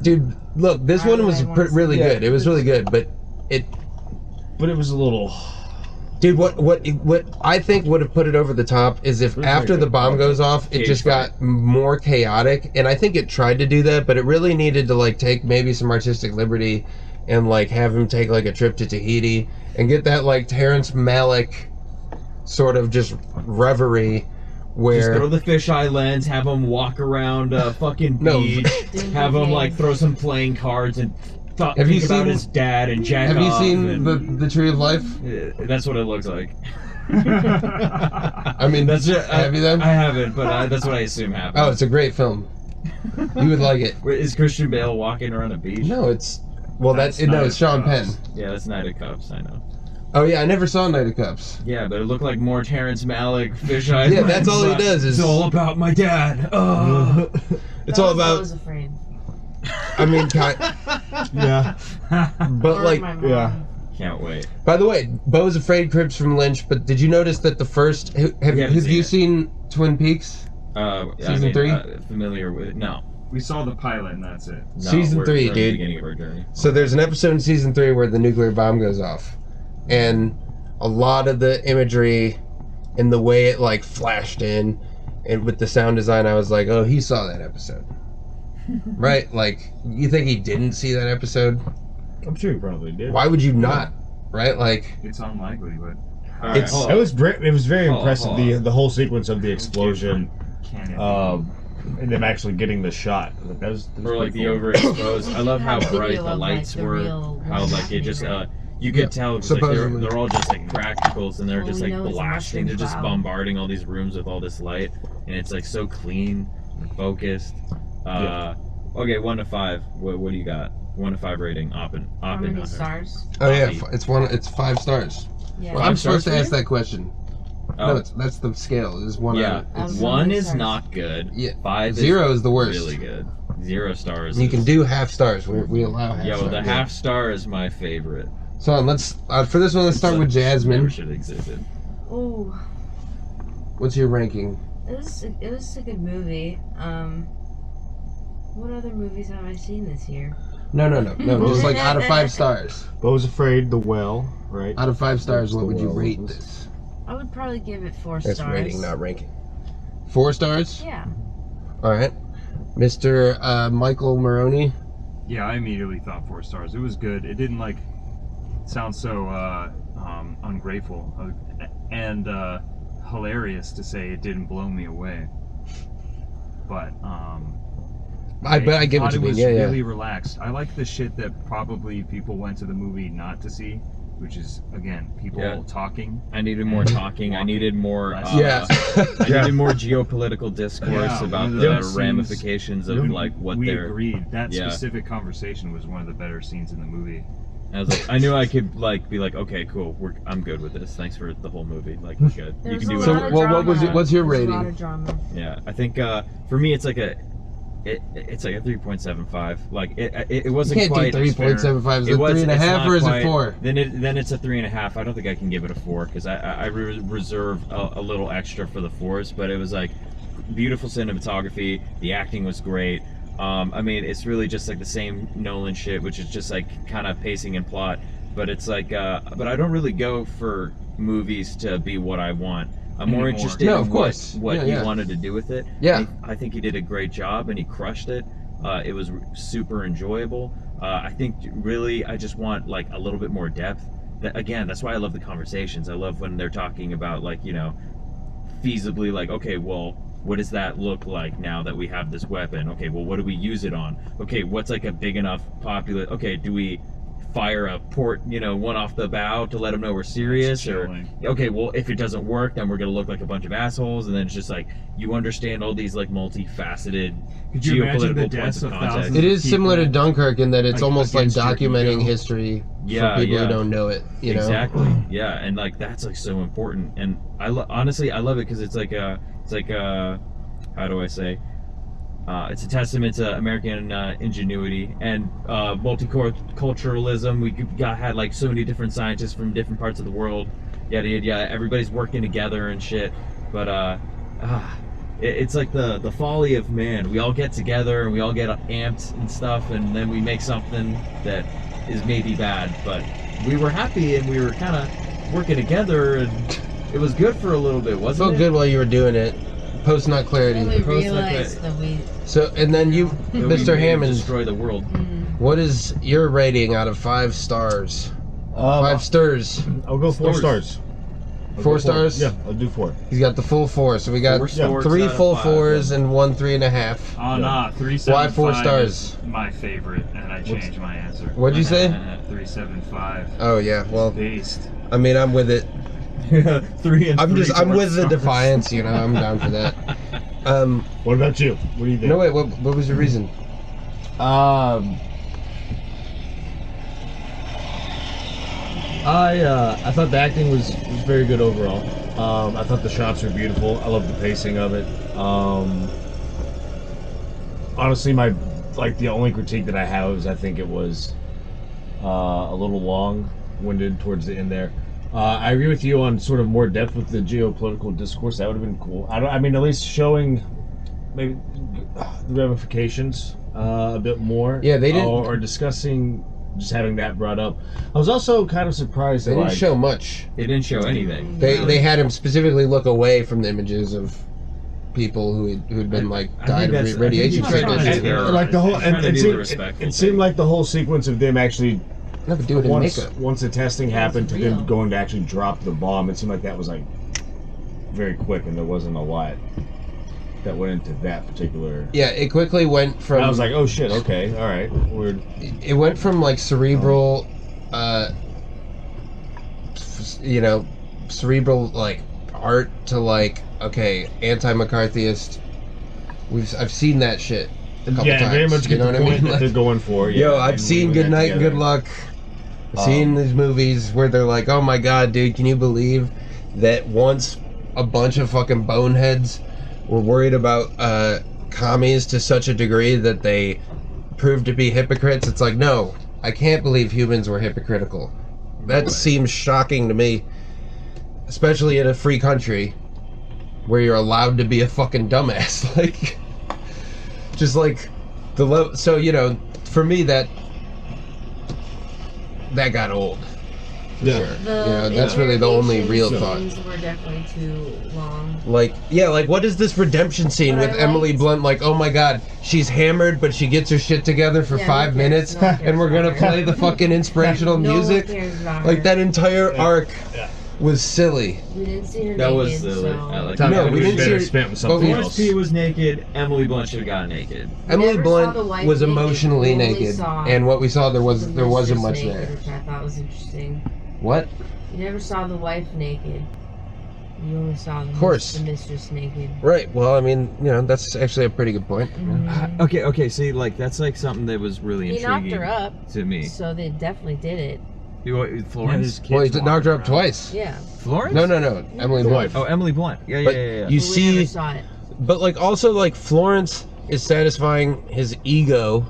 [SPEAKER 1] Dude, look, this
[SPEAKER 3] Why
[SPEAKER 1] one
[SPEAKER 3] would
[SPEAKER 1] was
[SPEAKER 3] I wanna see
[SPEAKER 1] really
[SPEAKER 2] it?
[SPEAKER 1] good. It was really good, but
[SPEAKER 2] But it was a little.
[SPEAKER 1] dude, what I think would have put it over the top is if
[SPEAKER 2] It was
[SPEAKER 1] after
[SPEAKER 2] very
[SPEAKER 1] the
[SPEAKER 2] good.
[SPEAKER 1] bomb goes off, it
[SPEAKER 5] Cage
[SPEAKER 1] just
[SPEAKER 5] fight.
[SPEAKER 1] got more chaotic, and I think it tried to do that, but it really needed to like take maybe some artistic liberty and like have him take like a trip to Tahiti and get that like Terrence Malick sort of just reverie
[SPEAKER 5] Just
[SPEAKER 1] where
[SPEAKER 5] throw the fisheye lens, have him walk around a fucking
[SPEAKER 1] No.
[SPEAKER 5] beach,
[SPEAKER 3] Didn't
[SPEAKER 5] have him
[SPEAKER 3] okay.
[SPEAKER 5] like throw some playing cards and
[SPEAKER 1] Have you
[SPEAKER 5] think about
[SPEAKER 1] seen-
[SPEAKER 5] his dad and jack
[SPEAKER 1] have you
[SPEAKER 5] off
[SPEAKER 1] seen
[SPEAKER 5] and-
[SPEAKER 1] the Tree of Life?
[SPEAKER 5] That's what it looks like.
[SPEAKER 1] I mean,
[SPEAKER 5] That's it.
[SPEAKER 1] have you then?
[SPEAKER 5] I haven't, but that's what I assume happened.
[SPEAKER 1] Oh, it's a great film. You would like it.
[SPEAKER 5] Wait, is Christian Bale walking around a beach?
[SPEAKER 1] No, it's well,
[SPEAKER 4] That's
[SPEAKER 1] no,
[SPEAKER 4] Night
[SPEAKER 1] it's
[SPEAKER 4] of
[SPEAKER 1] Sean Penn.
[SPEAKER 4] Cups.
[SPEAKER 5] Yeah, that's Night of Cups. I know.
[SPEAKER 1] Oh yeah, I never saw Night of Cups.
[SPEAKER 5] Yeah, but it looked like more Terrence Malick fisheye.
[SPEAKER 1] Yeah, that's all he does is-
[SPEAKER 5] It's all about my dad. Oh.
[SPEAKER 1] It's all
[SPEAKER 3] I
[SPEAKER 1] about.
[SPEAKER 3] was afraid.
[SPEAKER 1] I mean,
[SPEAKER 2] Yeah.
[SPEAKER 1] but
[SPEAKER 3] Or
[SPEAKER 1] like,
[SPEAKER 3] my mom.
[SPEAKER 2] yeah.
[SPEAKER 5] Can't wait.
[SPEAKER 1] by the way, Beau's Afraid, Cribs from Lynch. But did you notice that the first?
[SPEAKER 5] We haven't
[SPEAKER 1] Have
[SPEAKER 5] seen
[SPEAKER 1] you
[SPEAKER 5] it.
[SPEAKER 1] seen Twin Peaks? Season 3?
[SPEAKER 5] Familiar with? No.
[SPEAKER 4] We saw the pilot and that's it.
[SPEAKER 5] No,
[SPEAKER 1] Season
[SPEAKER 5] we're
[SPEAKER 1] 3,
[SPEAKER 5] at the
[SPEAKER 1] dude.
[SPEAKER 5] beginning of our journey.
[SPEAKER 1] So there's an episode in season 3 where the nuclear bomb goes off, and a lot of the imagery and the way it like flashed in, and with the sound design, I was like, oh, he saw that episode, right? Like, you think he didn't see that episode?
[SPEAKER 2] I'm sure he probably did.
[SPEAKER 1] Why would you not? Right? Like,
[SPEAKER 4] It's unlikely, but
[SPEAKER 5] All
[SPEAKER 1] It's-
[SPEAKER 5] hold
[SPEAKER 2] It
[SPEAKER 5] on.
[SPEAKER 2] was very
[SPEAKER 5] Hold on,
[SPEAKER 2] impressive.
[SPEAKER 5] hold on.
[SPEAKER 2] The whole sequence of the explosion,
[SPEAKER 4] can it be?
[SPEAKER 2] and them actually getting the shot. Like, that was
[SPEAKER 5] Or like the
[SPEAKER 2] pretty cool.
[SPEAKER 5] overexposed. I love how
[SPEAKER 3] Have video
[SPEAKER 5] bright the
[SPEAKER 3] of, like,
[SPEAKER 5] lights
[SPEAKER 3] the
[SPEAKER 5] were.
[SPEAKER 3] real
[SPEAKER 5] How
[SPEAKER 3] what's
[SPEAKER 5] like it just
[SPEAKER 3] happening,
[SPEAKER 5] you could
[SPEAKER 1] Yeah,
[SPEAKER 5] tell it was like
[SPEAKER 1] supposedly.
[SPEAKER 5] they're all just like practicals and they're
[SPEAKER 3] Well,
[SPEAKER 5] just
[SPEAKER 3] we
[SPEAKER 5] like
[SPEAKER 3] know it's a
[SPEAKER 5] blasting. They're
[SPEAKER 3] mushroom
[SPEAKER 5] just
[SPEAKER 3] cloud.
[SPEAKER 5] bombarding all these rooms with all this light, and it's like so clean and focused. Okay, 1 to 5. What do you got? 1 to 5 rating.
[SPEAKER 3] How many
[SPEAKER 5] Oppenheimer.
[SPEAKER 3] stars?
[SPEAKER 1] oh yeah, it's 5 stars.
[SPEAKER 3] Yeah.
[SPEAKER 1] Well, I'm
[SPEAKER 5] Five stars
[SPEAKER 1] supposed to
[SPEAKER 5] for
[SPEAKER 1] ask
[SPEAKER 5] you?
[SPEAKER 1] that question.
[SPEAKER 5] Oh,
[SPEAKER 1] No, that's the scale. Is 1
[SPEAKER 5] yeah.
[SPEAKER 1] out.
[SPEAKER 3] Um,
[SPEAKER 1] It's,
[SPEAKER 5] 1 is
[SPEAKER 3] stars.
[SPEAKER 5] not good.
[SPEAKER 1] Yeah.
[SPEAKER 5] 5
[SPEAKER 1] 0 is the worst.
[SPEAKER 5] really good. 0 stars.
[SPEAKER 1] You can
[SPEAKER 5] is-
[SPEAKER 1] do half stars. We allow half
[SPEAKER 5] Yeah, well,
[SPEAKER 1] stars.
[SPEAKER 5] the half star is my favorite.
[SPEAKER 1] So let's for this one, let's start with
[SPEAKER 5] Never
[SPEAKER 1] Jasmine.
[SPEAKER 5] should have existed.
[SPEAKER 3] Ooh.
[SPEAKER 1] What's your ranking?
[SPEAKER 3] It was a good movie. What other movies have I seen this year?
[SPEAKER 1] No. Just like out of 5 stars.
[SPEAKER 2] Beau's Afraid, The Well, right?
[SPEAKER 1] Out of 5 stars, what
[SPEAKER 2] The
[SPEAKER 1] would you
[SPEAKER 2] Well
[SPEAKER 1] rate
[SPEAKER 2] was-
[SPEAKER 1] this?
[SPEAKER 3] I would probably give it 4
[SPEAKER 1] That's
[SPEAKER 3] stars.
[SPEAKER 1] rating, not ranking. 4 stars?
[SPEAKER 3] Yeah.
[SPEAKER 1] All right. Mr. Michael Moroni.
[SPEAKER 4] Yeah, I immediately thought 4 stars. It was good. It didn't like sound so ungrateful and hilarious to say it didn't blow me away. But
[SPEAKER 1] I get what
[SPEAKER 4] thought
[SPEAKER 1] you
[SPEAKER 4] it
[SPEAKER 1] mean.
[SPEAKER 4] was
[SPEAKER 1] Yeah,
[SPEAKER 4] really
[SPEAKER 1] yeah.
[SPEAKER 4] relaxed. I like the shit that probably people went to the movie not to see, which is again people
[SPEAKER 5] Yeah.
[SPEAKER 4] talking.
[SPEAKER 5] I needed more talking. I needed more.
[SPEAKER 1] Yeah.
[SPEAKER 5] I needed more geopolitical discourse
[SPEAKER 4] Yeah,
[SPEAKER 5] about
[SPEAKER 4] one of
[SPEAKER 5] the
[SPEAKER 4] those
[SPEAKER 5] ramifications of
[SPEAKER 4] scenes-
[SPEAKER 5] like what
[SPEAKER 4] we
[SPEAKER 5] they're.
[SPEAKER 4] agreed. That
[SPEAKER 5] Yeah.
[SPEAKER 4] specific conversation was one of the better scenes in the movie.
[SPEAKER 5] I was like, I knew I could like be like, okay, cool, I'm good with this. Thanks for the whole movie. Like, we're good.
[SPEAKER 3] There
[SPEAKER 5] You
[SPEAKER 3] was
[SPEAKER 5] can
[SPEAKER 3] a
[SPEAKER 5] do
[SPEAKER 1] So,
[SPEAKER 3] lot
[SPEAKER 5] it.
[SPEAKER 3] of
[SPEAKER 1] well, what
[SPEAKER 3] drama.
[SPEAKER 1] was it? What's your
[SPEAKER 3] There's
[SPEAKER 1] rating?
[SPEAKER 3] A lot of drama.
[SPEAKER 5] Yeah, I think for me it's like it's like a 3.75. Like it
[SPEAKER 1] You
[SPEAKER 5] wasn't
[SPEAKER 1] can't
[SPEAKER 5] quite.
[SPEAKER 1] do 3.75. Is it
[SPEAKER 5] was-
[SPEAKER 1] 3.5
[SPEAKER 5] it's not
[SPEAKER 1] or is it
[SPEAKER 5] quite-
[SPEAKER 1] 4?
[SPEAKER 5] Then it's a 3.5. I don't think I can give it a 4 because I reserve a little extra for the 4s. But it was like beautiful cinematography. The acting was great. I mean, it's really just like the same Nolan shit, which is just like kind of pacing and plot. But it's like, but I don't really go for movies to be what I want. I'm more
[SPEAKER 4] Anymore.
[SPEAKER 5] interested
[SPEAKER 1] No,
[SPEAKER 5] in
[SPEAKER 1] of course.
[SPEAKER 5] what
[SPEAKER 1] Yeah,
[SPEAKER 5] he
[SPEAKER 1] yeah.
[SPEAKER 5] wanted to do with it.
[SPEAKER 1] Yeah.
[SPEAKER 5] I think he did a great job and he crushed it. It was super enjoyable. I think really I just want like a little bit more depth. Again, that's why I love the conversations. I love when they're talking about like, you know, feasibly like, okay, well, what does that look like now that we have this weapon? Okay, well, what do we use it on? Okay, what's like a big enough popular? Okay, do we fire a port, you know, one off the bow to let them know we're serious? Or
[SPEAKER 4] chilling.
[SPEAKER 5] okay, well, if it doesn't work, then we're gonna look like a bunch of assholes. And then it's just like you understand all these like multifaceted
[SPEAKER 4] Could you imagine the
[SPEAKER 5] geopolitical
[SPEAKER 4] deaths
[SPEAKER 5] points of
[SPEAKER 4] of
[SPEAKER 5] context.
[SPEAKER 4] thousands
[SPEAKER 1] It is similar to
[SPEAKER 4] people,
[SPEAKER 1] Dunkirk in that it's
[SPEAKER 4] like,
[SPEAKER 1] almost like
[SPEAKER 4] against your
[SPEAKER 1] documenting
[SPEAKER 4] ego.
[SPEAKER 1] history
[SPEAKER 5] Yeah,
[SPEAKER 1] for people
[SPEAKER 5] yeah.
[SPEAKER 1] who don't know it. You know?
[SPEAKER 5] Exactly. Yeah, and like that's like so important. And honestly, I love it because it's like how do I say? It's a testament to American ingenuity and multiculturalism. We had like so many different scientists from different parts of the world. Yada yada yada. Everybody's working together and shit. But it's like the folly of man. We all get together and we all get amped and stuff, and then we make something that is maybe bad. But we were happy and we were kind of working together, and it was good for a little bit,
[SPEAKER 1] It
[SPEAKER 5] wasn't
[SPEAKER 1] felt
[SPEAKER 5] it?
[SPEAKER 1] good while you were doing it. Post nut clarity.
[SPEAKER 3] And we
[SPEAKER 5] Post
[SPEAKER 3] realized that we.
[SPEAKER 1] So, and then you,
[SPEAKER 5] That we
[SPEAKER 1] Mr.
[SPEAKER 5] may
[SPEAKER 1] Hammond,
[SPEAKER 5] destroy the world.
[SPEAKER 1] what is your rating out of 5 stars? 5 stars.
[SPEAKER 2] I'll go 4
[SPEAKER 5] Stars.
[SPEAKER 2] stars. I'll
[SPEAKER 1] 4
[SPEAKER 2] go
[SPEAKER 1] stars?
[SPEAKER 2] Yeah, I'll do 4.
[SPEAKER 1] He's got the full 4, so we got
[SPEAKER 5] 4 stars
[SPEAKER 1] 3
[SPEAKER 5] out of
[SPEAKER 1] full
[SPEAKER 5] 5,
[SPEAKER 1] 4s
[SPEAKER 5] yeah.
[SPEAKER 1] and 1 3.5.
[SPEAKER 4] Oh,
[SPEAKER 2] Yeah.
[SPEAKER 4] nah, 375.
[SPEAKER 1] Why 4 stars?
[SPEAKER 4] Is my favorite, and I changed my answer.
[SPEAKER 1] What'd you say?
[SPEAKER 4] 375.
[SPEAKER 1] Oh yeah, well,
[SPEAKER 4] Based.
[SPEAKER 1] I mean, I'm with it.
[SPEAKER 5] 3 and
[SPEAKER 1] I'm
[SPEAKER 5] 3
[SPEAKER 1] with the
[SPEAKER 5] stars.
[SPEAKER 1] defiance, you know. I'm down for that.
[SPEAKER 2] What about you? What do you think?
[SPEAKER 1] No wait, what was your reason?
[SPEAKER 2] I thought the acting was very good overall. I thought the shots were beautiful. I love the pacing of it. Honestly, the only critique that I have is I think it was a little long-winded towards the end there. I agree with you on sort of more depth with the geopolitical discourse. That would have been cool. I mean, at least showing maybe the ramifications a bit more.
[SPEAKER 1] Yeah, they didn't-
[SPEAKER 2] Or discussing, just having that brought up. I was also kind of surprised
[SPEAKER 1] They
[SPEAKER 2] that
[SPEAKER 1] didn't show much.
[SPEAKER 5] It didn't show anything.
[SPEAKER 1] They had him specifically look away from the images of people who'd been like
[SPEAKER 5] I
[SPEAKER 1] died
[SPEAKER 5] think
[SPEAKER 1] of
[SPEAKER 5] that's- I
[SPEAKER 1] radiation
[SPEAKER 5] think he's trying to
[SPEAKER 1] sickness.
[SPEAKER 5] do
[SPEAKER 2] and, like the whole,
[SPEAKER 5] He's trying
[SPEAKER 2] and
[SPEAKER 5] to
[SPEAKER 2] it
[SPEAKER 5] do the
[SPEAKER 2] seemed,
[SPEAKER 5] respectful
[SPEAKER 2] it seemed
[SPEAKER 5] thing.
[SPEAKER 2] like the whole sequence of them actually
[SPEAKER 1] Never do it in makeup.
[SPEAKER 2] once the testing happened to
[SPEAKER 3] real.
[SPEAKER 2] them going to actually drop the bomb. It seemed like that was like very quick, and there wasn't a lot that went into that particular.
[SPEAKER 1] Yeah, it quickly went from.
[SPEAKER 2] I was like, oh shit, okay, all right, weird.
[SPEAKER 1] It went from like cerebral, cerebral like art to like anti-McCarthyist. I've seen that shit a couple
[SPEAKER 2] Yeah,
[SPEAKER 1] times.
[SPEAKER 2] very much
[SPEAKER 1] you
[SPEAKER 2] get
[SPEAKER 1] know
[SPEAKER 2] the
[SPEAKER 1] what I
[SPEAKER 2] point
[SPEAKER 1] mean?
[SPEAKER 2] that they're going for. Yeah,
[SPEAKER 1] Yo, I've
[SPEAKER 2] and
[SPEAKER 1] seen
[SPEAKER 2] weaving
[SPEAKER 1] Good
[SPEAKER 2] that
[SPEAKER 1] Night and Good
[SPEAKER 2] together.
[SPEAKER 1] Luck. I've seen these movies where they're like, oh my god, dude, can you believe that once a bunch of fucking boneheads were worried about commies to such a degree that they proved to be hypocrites? It's like, no, I can't believe humans were hypocritical. That seems shocking to me, especially in a free country. where you're allowed to be a fucking dumbass. Like, just like the level. So, you know, for me, that got old.
[SPEAKER 2] Yeah.
[SPEAKER 1] Sure. You know, that's really the only real thought.
[SPEAKER 3] Scenes were definitely too long.
[SPEAKER 1] Like, yeah, like what is this redemption scene
[SPEAKER 3] But
[SPEAKER 1] with
[SPEAKER 3] I
[SPEAKER 1] Emily
[SPEAKER 3] liked-
[SPEAKER 1] Blunt? Like, oh my god, she's hammered, but she gets her shit together for
[SPEAKER 3] Yeah,
[SPEAKER 1] 5
[SPEAKER 3] who cares?
[SPEAKER 1] minutes,
[SPEAKER 3] No one cares
[SPEAKER 1] and we're gonna
[SPEAKER 3] about her.
[SPEAKER 1] play the fucking inspirational
[SPEAKER 3] No
[SPEAKER 1] music.
[SPEAKER 3] one cares about
[SPEAKER 1] Like
[SPEAKER 3] her.
[SPEAKER 1] that entire arc was silly.
[SPEAKER 3] We didn't see her
[SPEAKER 5] That
[SPEAKER 3] naked,
[SPEAKER 5] was silly.
[SPEAKER 3] so...
[SPEAKER 5] I like
[SPEAKER 1] No,
[SPEAKER 5] that.
[SPEAKER 1] we didn't see her-
[SPEAKER 2] spent with
[SPEAKER 1] but
[SPEAKER 2] something
[SPEAKER 1] we-
[SPEAKER 5] Florence
[SPEAKER 2] else.
[SPEAKER 5] P was naked. Emily Blunt should have got naked.
[SPEAKER 1] Emily
[SPEAKER 3] never saw the
[SPEAKER 1] Blunt
[SPEAKER 3] wife
[SPEAKER 1] was
[SPEAKER 3] naked.
[SPEAKER 1] emotionally
[SPEAKER 3] We only
[SPEAKER 1] naked,
[SPEAKER 3] saw
[SPEAKER 1] and what we saw there
[SPEAKER 3] the
[SPEAKER 1] wasn't
[SPEAKER 3] mistress
[SPEAKER 1] much
[SPEAKER 3] naked,
[SPEAKER 1] there.
[SPEAKER 3] Which I thought was interesting.
[SPEAKER 1] What?
[SPEAKER 3] You never saw the wife naked. You only saw the,
[SPEAKER 1] course.
[SPEAKER 3] the mistress naked.
[SPEAKER 1] Right. Well, I mean, you know, that's actually a pretty good point.
[SPEAKER 3] Mhm.
[SPEAKER 5] Okay. See, like that's like something that was really
[SPEAKER 3] He knocked
[SPEAKER 5] intriguing
[SPEAKER 3] her up,
[SPEAKER 5] to me.
[SPEAKER 3] so they definitely did it.
[SPEAKER 5] Florence.
[SPEAKER 1] Well, he knocked her up twice.
[SPEAKER 3] Yeah.
[SPEAKER 5] Florence?
[SPEAKER 1] No, Emily
[SPEAKER 2] The
[SPEAKER 1] Blunt.
[SPEAKER 2] wife.
[SPEAKER 5] Oh, Emily Blunt. Yeah.
[SPEAKER 1] But
[SPEAKER 5] You
[SPEAKER 1] you
[SPEAKER 3] But we never
[SPEAKER 1] see,
[SPEAKER 3] saw it.
[SPEAKER 1] but like also like Florence is satisfying his ego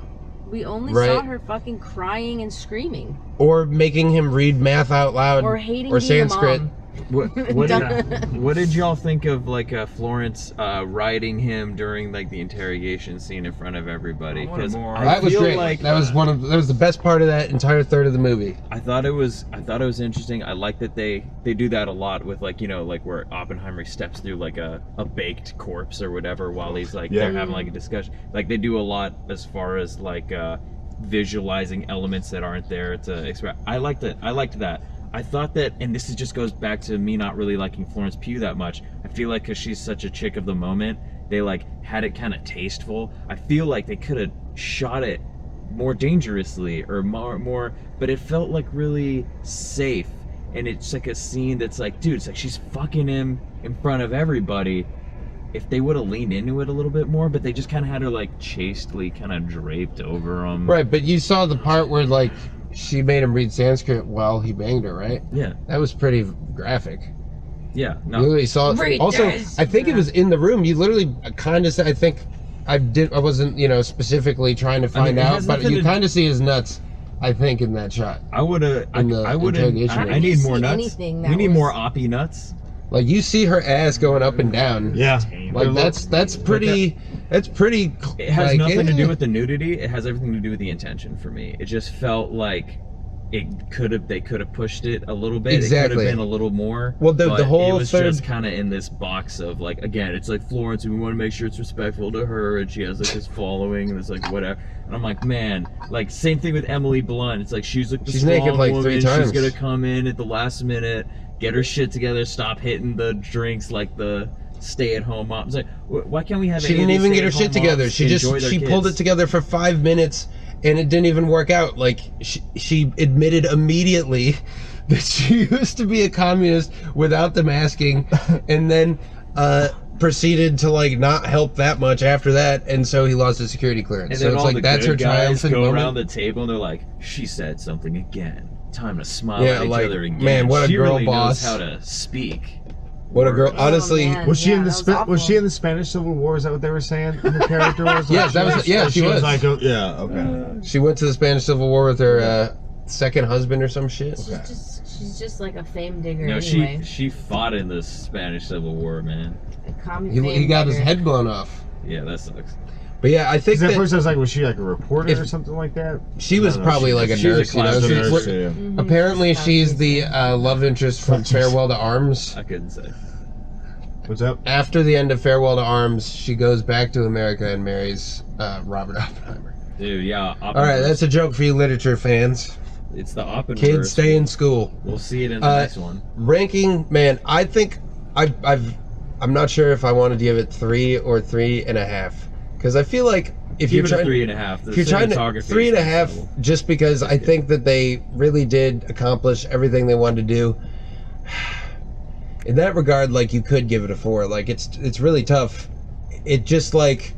[SPEAKER 3] We only
[SPEAKER 1] Right.
[SPEAKER 3] saw her fucking crying and screaming.
[SPEAKER 1] or making him read math out loud
[SPEAKER 3] Or hating
[SPEAKER 1] or
[SPEAKER 3] being a
[SPEAKER 1] Sanskrit.
[SPEAKER 3] mom.
[SPEAKER 5] What did y'all think of like Florence riding him during like the interrogation scene in front of everybody? Because
[SPEAKER 1] That was great.
[SPEAKER 5] like
[SPEAKER 1] that was that was the best part of that entire third of the movie.
[SPEAKER 5] I thought it was interesting. I like that they do that a lot with like, you know, like where Oppenheimer steps through like a baked corpse or whatever while he's like
[SPEAKER 2] Yeah.
[SPEAKER 5] they're having like a discussion. Like they do a lot as far as like visualizing elements that aren't there to express. I liked that. I thought that, and this just goes back to me not really liking Florence Pugh that much. I feel like because she's such a chick of the moment, they like had it kind of tasteful. I feel like they could have shot it more dangerously or more, but it felt like really safe. And it's like a scene that's like, dude, it's like she's fucking him in front of everybody. If they would have leaned into it a little bit more, but they just kind of had her like chastely kind of draped over him.
[SPEAKER 1] Right, but you saw the part where like she made him read Sanskrit while he banged her, right?
[SPEAKER 5] Yeah.
[SPEAKER 1] That was pretty graphic.
[SPEAKER 5] Yeah.
[SPEAKER 1] You
[SPEAKER 5] No.
[SPEAKER 1] literally saw it.
[SPEAKER 3] Read
[SPEAKER 1] Also,
[SPEAKER 3] this.
[SPEAKER 1] I think it was in the room. You literally kind of said, I think I wasn't, you know, specifically trying to find
[SPEAKER 5] it
[SPEAKER 1] out,
[SPEAKER 5] has
[SPEAKER 1] but
[SPEAKER 5] nothing
[SPEAKER 1] you
[SPEAKER 5] to-
[SPEAKER 1] kind of see his nuts, I think, in that shot.
[SPEAKER 5] I would have.
[SPEAKER 1] In the
[SPEAKER 5] I wouldn't.
[SPEAKER 1] interrogation room.
[SPEAKER 5] I need
[SPEAKER 3] You
[SPEAKER 5] more
[SPEAKER 3] see
[SPEAKER 5] nuts.
[SPEAKER 3] anything that
[SPEAKER 5] We need
[SPEAKER 3] was-
[SPEAKER 5] more oppie nuts.
[SPEAKER 1] Like you see her ass going up and down.
[SPEAKER 2] Yeah.
[SPEAKER 1] Like that's pretty. That's pretty.
[SPEAKER 5] It has
[SPEAKER 1] like,
[SPEAKER 5] nothing to
[SPEAKER 1] eh.
[SPEAKER 5] do with the nudity. It has everything to do with the intention for me. It just felt like they could have pushed it a little bit. It could
[SPEAKER 1] Exactly.
[SPEAKER 5] have been a little more.
[SPEAKER 1] Well, the
[SPEAKER 5] but
[SPEAKER 1] whole
[SPEAKER 5] it was
[SPEAKER 1] third-
[SPEAKER 5] just kind of in this box of like, again, it's like Florence, and we want to make sure it's respectful to her, and she has like this following, and it's like whatever. And I'm like, man, like same thing with Emily Blunt. It's like she's like the
[SPEAKER 1] She's
[SPEAKER 5] strong
[SPEAKER 1] naked, like,
[SPEAKER 5] woman.
[SPEAKER 1] 3 times.
[SPEAKER 5] She's gonna come in at the last minute, get her shit together, stop hitting the drinks like the stay-at-home mom. It's like, why can't we have?
[SPEAKER 1] She didn't
[SPEAKER 5] 80
[SPEAKER 1] even get her
[SPEAKER 5] stay-at-home
[SPEAKER 1] shit together.
[SPEAKER 5] moms
[SPEAKER 1] She
[SPEAKER 5] enjoy their
[SPEAKER 1] pulled it
[SPEAKER 5] kids?
[SPEAKER 1] together for 5 minutes, and it didn't even work out. Like she admitted immediately that she used to be a communist without the masking, and then proceeded to like not help that much after that, and so he lost his security clearance.
[SPEAKER 5] And
[SPEAKER 1] So
[SPEAKER 5] then
[SPEAKER 1] it's
[SPEAKER 5] all
[SPEAKER 1] like
[SPEAKER 5] the
[SPEAKER 1] that's her
[SPEAKER 5] good guys
[SPEAKER 1] triumphant
[SPEAKER 5] go
[SPEAKER 1] moment.
[SPEAKER 5] around the table and they're like, "She said something again. Time to smile
[SPEAKER 1] Yeah,
[SPEAKER 5] at each
[SPEAKER 1] like,
[SPEAKER 5] other again."
[SPEAKER 1] man, what a
[SPEAKER 5] she
[SPEAKER 1] girl
[SPEAKER 5] really
[SPEAKER 1] boss.
[SPEAKER 5] knows how to speak.
[SPEAKER 1] What a girl!
[SPEAKER 3] Oh,
[SPEAKER 1] Honestly,
[SPEAKER 3] man.
[SPEAKER 2] Was she
[SPEAKER 3] Yeah,
[SPEAKER 2] in the
[SPEAKER 3] that was
[SPEAKER 2] was she
[SPEAKER 3] awful.
[SPEAKER 2] in the Spanish Civil War? Is that what they were saying? Her character was.
[SPEAKER 1] Yes, that was- yeah, she was.
[SPEAKER 2] like, yeah, okay.
[SPEAKER 1] she went to the Spanish Civil War with her second husband or some shit.
[SPEAKER 3] She's just like a fame digger
[SPEAKER 5] No,
[SPEAKER 3] anyway.
[SPEAKER 5] she fought in the Spanish Civil War, man.
[SPEAKER 3] A commie
[SPEAKER 1] He
[SPEAKER 3] fame
[SPEAKER 1] got his
[SPEAKER 3] digger.
[SPEAKER 1] head blown off.
[SPEAKER 5] Yeah, that sucks.
[SPEAKER 1] But yeah, I think
[SPEAKER 2] Because at
[SPEAKER 1] that
[SPEAKER 2] first I was like, was she like a reporter
[SPEAKER 1] If-
[SPEAKER 2] or something like that?
[SPEAKER 1] she was
[SPEAKER 2] No,
[SPEAKER 1] probably
[SPEAKER 2] she-
[SPEAKER 1] like a
[SPEAKER 5] she's a
[SPEAKER 1] nurse. You know,
[SPEAKER 5] class
[SPEAKER 2] The
[SPEAKER 1] She's-
[SPEAKER 2] nurse, yeah.
[SPEAKER 3] Mhm,
[SPEAKER 1] apparently
[SPEAKER 3] that's
[SPEAKER 1] she's
[SPEAKER 3] how
[SPEAKER 1] the love interest from Farewell to Arms.
[SPEAKER 5] I couldn't say.
[SPEAKER 2] What's up?
[SPEAKER 1] After the end of Farewell to Arms, she goes back to America and marries Robert Oppenheimer.
[SPEAKER 5] Dude, yeah.
[SPEAKER 1] All right, that's a joke for you literature fans.
[SPEAKER 5] It's the Oppenheimer.
[SPEAKER 1] Kids, stay in school.
[SPEAKER 5] We'll see it in the
[SPEAKER 1] Uh,
[SPEAKER 5] next one.
[SPEAKER 1] Ranking, man, I think I'm not sure if I want to give it 3 or 3.5, because I feel like if
[SPEAKER 5] Give
[SPEAKER 1] you're
[SPEAKER 5] it a
[SPEAKER 1] trying
[SPEAKER 5] 3.5. The
[SPEAKER 1] if you're trying to
[SPEAKER 5] cinematography is
[SPEAKER 1] 3.5,
[SPEAKER 5] next level.
[SPEAKER 1] just because I think that they really did accomplish everything they wanted to do. In that regard, like you could give it a 4. Like it's really tough. It just like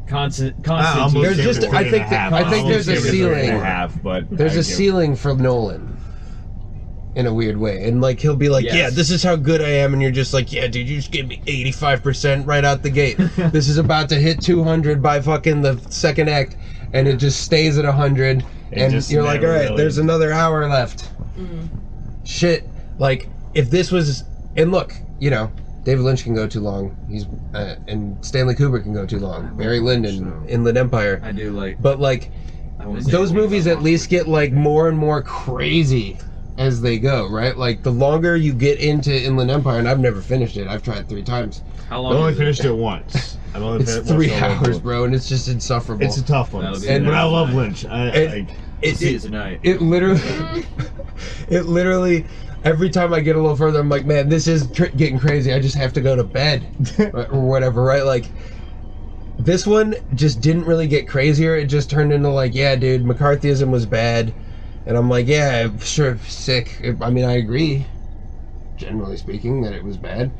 [SPEAKER 5] Constant.
[SPEAKER 1] There's just- I think that- I think there's a ceiling.
[SPEAKER 2] But
[SPEAKER 1] there's a ceiling for Nolan. In a weird way, and like he'll be like,
[SPEAKER 5] Yes.
[SPEAKER 1] "Yeah, this is how good I am," and you're just like, "Yeah, dude, you just gave me 85% right out the gate. This is about to hit 200 by fucking the second act," and it just stays at 100, and
[SPEAKER 2] just
[SPEAKER 1] you're like, "All
[SPEAKER 2] never
[SPEAKER 1] right,
[SPEAKER 2] really-
[SPEAKER 1] there's another hour left." Shit, like if this was, and look, you know, David Lynch can go too long. And Stanley Kubrick can go too long. Barry Lyndon, Inland Empire.
[SPEAKER 5] I do like.
[SPEAKER 1] But like those movies at least get like more and more crazy as they go, right? Like the longer you get into Inland Empire, and I've never finished it. I've tried 3 times.
[SPEAKER 5] How
[SPEAKER 2] I
[SPEAKER 5] long?
[SPEAKER 2] only
[SPEAKER 5] is
[SPEAKER 2] finished it once. I've only
[SPEAKER 1] It's
[SPEAKER 2] watched
[SPEAKER 1] 3
[SPEAKER 2] all of
[SPEAKER 1] hours,
[SPEAKER 2] them.
[SPEAKER 1] bro, and it's just insufferable.
[SPEAKER 2] It's a tough one.
[SPEAKER 5] That'll be
[SPEAKER 2] But
[SPEAKER 5] the
[SPEAKER 2] I
[SPEAKER 5] next
[SPEAKER 2] love
[SPEAKER 5] night.
[SPEAKER 2] Lynch.
[SPEAKER 5] We'll see it tonight.
[SPEAKER 1] It literally, every time I get a little further, I'm like, man, this is getting crazy. I just have to go to bed or whatever, right? Like, this one just didn't really get crazier. It just turned into like, yeah, dude, McCarthyism was bad. And I'm like, yeah, sure, sick. I mean, I agree, generally speaking, that it was bad.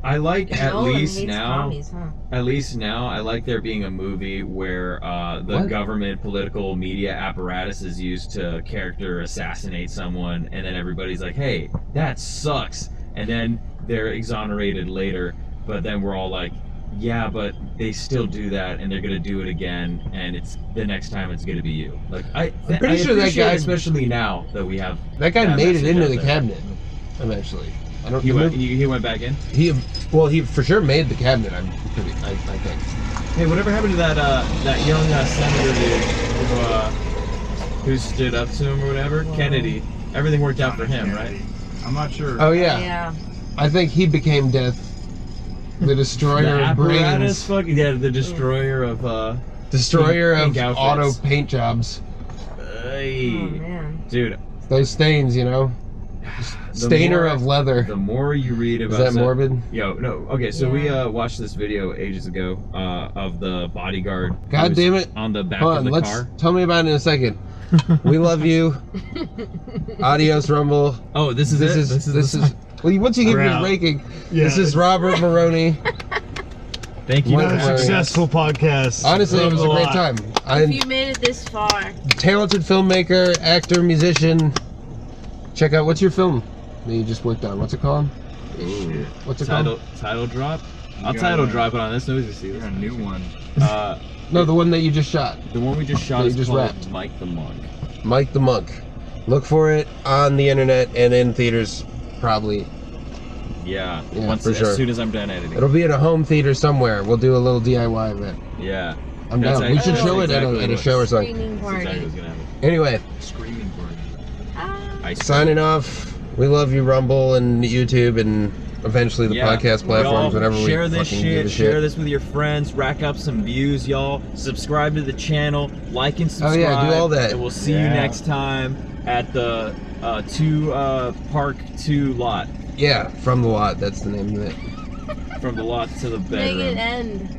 [SPEAKER 5] I like at
[SPEAKER 3] Nolan
[SPEAKER 5] least
[SPEAKER 3] hates
[SPEAKER 5] now.
[SPEAKER 3] commies, huh?
[SPEAKER 5] At least now, I like there being a movie where the
[SPEAKER 1] What?
[SPEAKER 5] government political media apparatus is used to character assassinate someone, and then everybody's like, hey, that sucks. And then they're exonerated later, but then we're all like, yeah, but they still do that, and they're going to do it again, and it's the next time it's going to be you. Like, I'm
[SPEAKER 1] pretty sure that guy-
[SPEAKER 5] especially now that we have.
[SPEAKER 1] That guy
[SPEAKER 5] that
[SPEAKER 1] made it
[SPEAKER 5] message
[SPEAKER 1] into
[SPEAKER 5] out
[SPEAKER 1] the
[SPEAKER 5] there.
[SPEAKER 1] cabinet, eventually. I don't.
[SPEAKER 5] He
[SPEAKER 1] the
[SPEAKER 5] went,
[SPEAKER 1] movie-
[SPEAKER 5] he went back in?
[SPEAKER 1] he for sure made the cabinet. I think.
[SPEAKER 5] Hey, whatever happened to that young senator dude who stood up to him or whatever?
[SPEAKER 3] Whoa.
[SPEAKER 5] Kennedy. Everything worked out for him, right?
[SPEAKER 4] I'm not sure.
[SPEAKER 1] Oh yeah.
[SPEAKER 3] Yeah.
[SPEAKER 1] I think he became death. The destroyer
[SPEAKER 5] The
[SPEAKER 1] of
[SPEAKER 5] apparatus,
[SPEAKER 1] brains.
[SPEAKER 5] the destroyer of
[SPEAKER 1] Destroyer
[SPEAKER 5] pink
[SPEAKER 1] of
[SPEAKER 5] outfits.
[SPEAKER 1] auto paint jobs.
[SPEAKER 5] Hey,
[SPEAKER 3] Oh man.
[SPEAKER 5] dude.
[SPEAKER 1] Those stains, you know?
[SPEAKER 5] the
[SPEAKER 1] Stainer
[SPEAKER 5] more-
[SPEAKER 1] of leather.
[SPEAKER 5] The more you read about
[SPEAKER 1] Is that
[SPEAKER 5] stuff-
[SPEAKER 1] morbid?
[SPEAKER 5] Yo, no. Okay, so we
[SPEAKER 3] Yeah.
[SPEAKER 5] watched this video ages ago of the bodyguard. who
[SPEAKER 1] God
[SPEAKER 5] was
[SPEAKER 1] damn it.
[SPEAKER 5] On the back
[SPEAKER 1] Hold
[SPEAKER 5] of
[SPEAKER 1] on,
[SPEAKER 5] the
[SPEAKER 1] let's
[SPEAKER 5] car.
[SPEAKER 1] tell me about it in a second. We love you. Adios, Rumble.
[SPEAKER 5] Oh, this is
[SPEAKER 1] This
[SPEAKER 5] it?
[SPEAKER 1] is well, once you give
[SPEAKER 2] We're
[SPEAKER 1] me
[SPEAKER 2] out.
[SPEAKER 1] raking,
[SPEAKER 2] Yeah.
[SPEAKER 1] this is Robert Moroni.
[SPEAKER 5] Thank you.
[SPEAKER 1] What
[SPEAKER 5] for
[SPEAKER 1] a
[SPEAKER 5] having us.
[SPEAKER 2] Successful podcast.
[SPEAKER 1] Honestly, it was a great time.
[SPEAKER 3] If
[SPEAKER 1] I'm
[SPEAKER 3] you made it this far,
[SPEAKER 1] talented filmmaker, actor, musician. Check out, what's your film that you just worked on? What's it called?
[SPEAKER 5] Ooh.
[SPEAKER 1] What's it called?
[SPEAKER 5] Title drop? I'll
[SPEAKER 4] got
[SPEAKER 5] title
[SPEAKER 4] a-
[SPEAKER 5] drop it on this. Nobody's gonna see
[SPEAKER 4] You're
[SPEAKER 5] this.
[SPEAKER 4] a new one.
[SPEAKER 1] No, the one that you just shot.
[SPEAKER 5] The one we just shot
[SPEAKER 1] That you
[SPEAKER 5] is
[SPEAKER 1] just
[SPEAKER 5] called
[SPEAKER 1] wrapped.
[SPEAKER 5] Mike the Monk.
[SPEAKER 1] Mike the Monk. Look for it on the internet and in theaters, probably.
[SPEAKER 5] Yeah.
[SPEAKER 1] Yeah,
[SPEAKER 5] Once
[SPEAKER 1] for sure.
[SPEAKER 5] as soon as I'm done editing.
[SPEAKER 1] It'll be in a home theater somewhere. We'll do a little DIY event.
[SPEAKER 5] Yeah.
[SPEAKER 1] I'm
[SPEAKER 5] That's
[SPEAKER 1] down. We should
[SPEAKER 5] actually
[SPEAKER 1] show it at
[SPEAKER 5] exactly
[SPEAKER 1] a
[SPEAKER 5] what-
[SPEAKER 1] show or something.
[SPEAKER 3] screaming
[SPEAKER 5] That's
[SPEAKER 3] party.
[SPEAKER 5] exactly what's gonna happen.
[SPEAKER 1] Anyway,
[SPEAKER 4] Screaming for you.
[SPEAKER 3] Ah.
[SPEAKER 5] I
[SPEAKER 1] signing off. We love you, Rumble and YouTube, and eventually the podcast platforms, whenever we
[SPEAKER 5] share this
[SPEAKER 1] fucking give a
[SPEAKER 5] share
[SPEAKER 1] shit.
[SPEAKER 5] this with your friends, rack up some views, y'all. Subscribe to the channel, like and
[SPEAKER 1] Oh,
[SPEAKER 5] subscribe.
[SPEAKER 1] yeah, do all that.
[SPEAKER 5] And we'll see you
[SPEAKER 2] Yeah.
[SPEAKER 5] next time at the Park 2 lot.
[SPEAKER 1] Yeah, from the lot. That's the name of it.
[SPEAKER 5] From the lot to the
[SPEAKER 3] Make it
[SPEAKER 5] bedroom.
[SPEAKER 3] end.